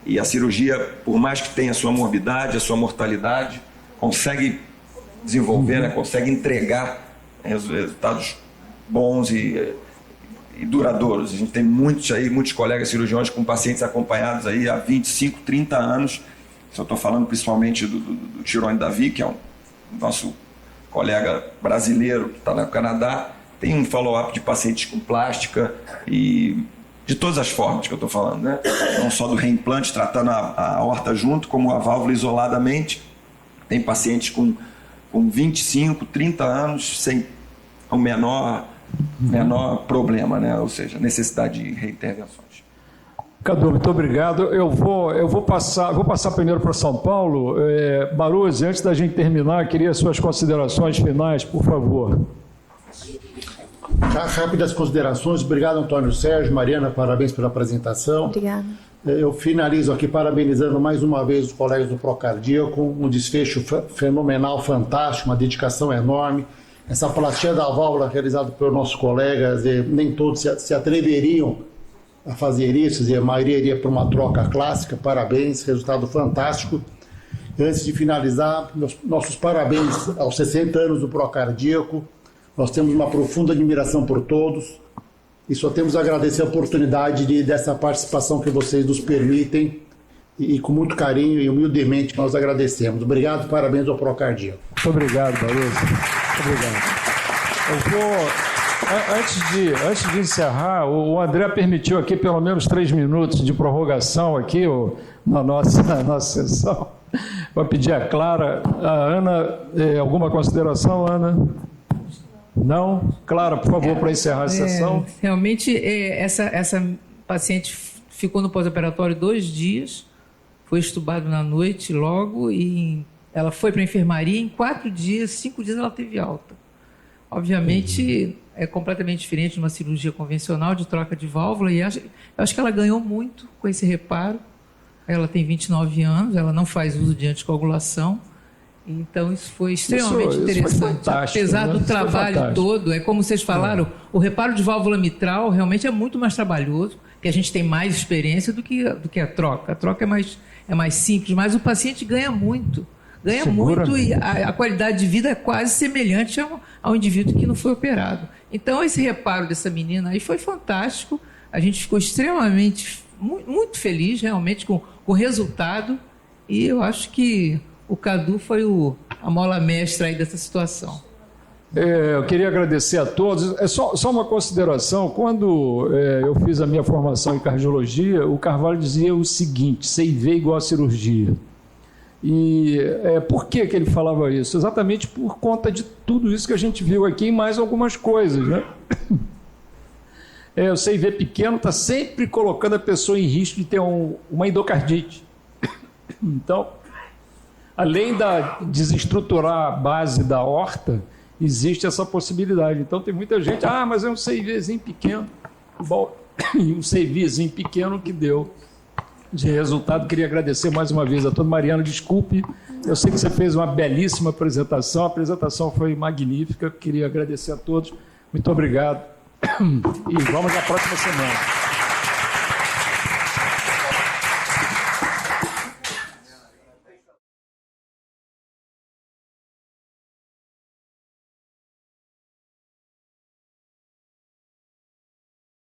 E a cirurgia, por mais que tenha a sua morbidade, a sua mortalidade, consegue desenvolver, né, consegue entregar resultados bons e duradouros. A gente tem muitos colegas cirurgiões com pacientes acompanhados aí há 25, 30 anos. Eu estou falando principalmente do Tirone Davi, que é o nosso colega brasileiro que está no Canadá. Tem um follow-up de pacientes com plástica e de todas as formas que eu estou falando, né? Não só do reimplante, tratando a aorta junto, como a válvula isoladamente. Tem pacientes com 25, 30 anos sem o menor problema, né? Ou seja, necessidade de reintervenções. Cadu, muito obrigado. Eu vou passar primeiro para São Paulo. Baruzzi, antes da gente terminar, queria suas considerações finais, por favor. Rápidas considerações. Obrigado, Antônio Sérgio. Mariana, parabéns pela apresentação. Obrigada. Eu finalizo aqui parabenizando mais uma vez os colegas do Procardíaco, um desfecho fenomenal, fantástico, uma dedicação enorme. Essa plastia da válvula realizada pelos nossos colegas, nem todos se atreveriam a fazer isso, e a maioria iria para uma troca clássica. Parabéns, resultado fantástico. Antes de finalizar, nossos parabéns aos 60 anos do Procardíaco. Nós temos uma profunda admiração por todos e só temos a agradecer a oportunidade dessa participação que vocês nos permitem e com muito carinho e humildemente nós agradecemos. Obrigado, parabéns ao Procardíaco. Muito obrigado, Baruzzi. Obrigado. Eu vou, antes de encerrar, o André permitiu aqui pelo menos 3 minutos de prorrogação aqui na nossa sessão. Vou pedir a Clara, a Ana, alguma consideração, Ana? Não? Clara, por favor, para encerrar a sessão. Realmente, essa paciente ficou no pós-operatório 2 dias, foi estubado na noite logo e ela foi para a enfermaria. Em 4 dias, 5 dias ela teve alta. Obviamente, é completamente diferente de uma cirurgia convencional de troca de válvula e eu acho que ela ganhou muito com esse reparo. Ela tem 29 anos, ela não faz uso de anticoagulação. Então, isso foi extremamente interessante. Apesar do trabalho todo, é como vocês falaram, o reparo de válvula mitral realmente é muito mais trabalhoso, porque a gente tem mais experiência do que a troca. A troca é mais simples, mas o paciente ganha muito. Ganha muito e a qualidade de vida é quase semelhante ao indivíduo que não foi operado. Então, esse reparo dessa menina aí foi fantástico. A gente ficou extremamente, muito feliz realmente com o resultado e eu acho que o Cadu foi a mola mestra aí dessa situação. Eu queria agradecer a todos. Só uma consideração. Quando eu fiz a minha formação em cardiologia, o Carvalho dizia o seguinte: CIV igual a cirurgia. E por que ele falava isso? Exatamente por conta de tudo isso que a gente viu aqui e mais algumas coisas, né? O CIV pequeno está sempre colocando a pessoa em risco de ter uma endocardite. Então, além da desestruturar a base da aorta, existe essa possibilidade. Então tem muita gente, mas é um CIVzinho pequeno. Bom, e um CIVzinho pequeno que deu de resultado. Queria agradecer mais uma vez a todos. Mariana, desculpe, eu sei que você fez uma belíssima apresentação, a apresentação foi magnífica. Queria agradecer a todos. Muito obrigado. E vamos à próxima semana.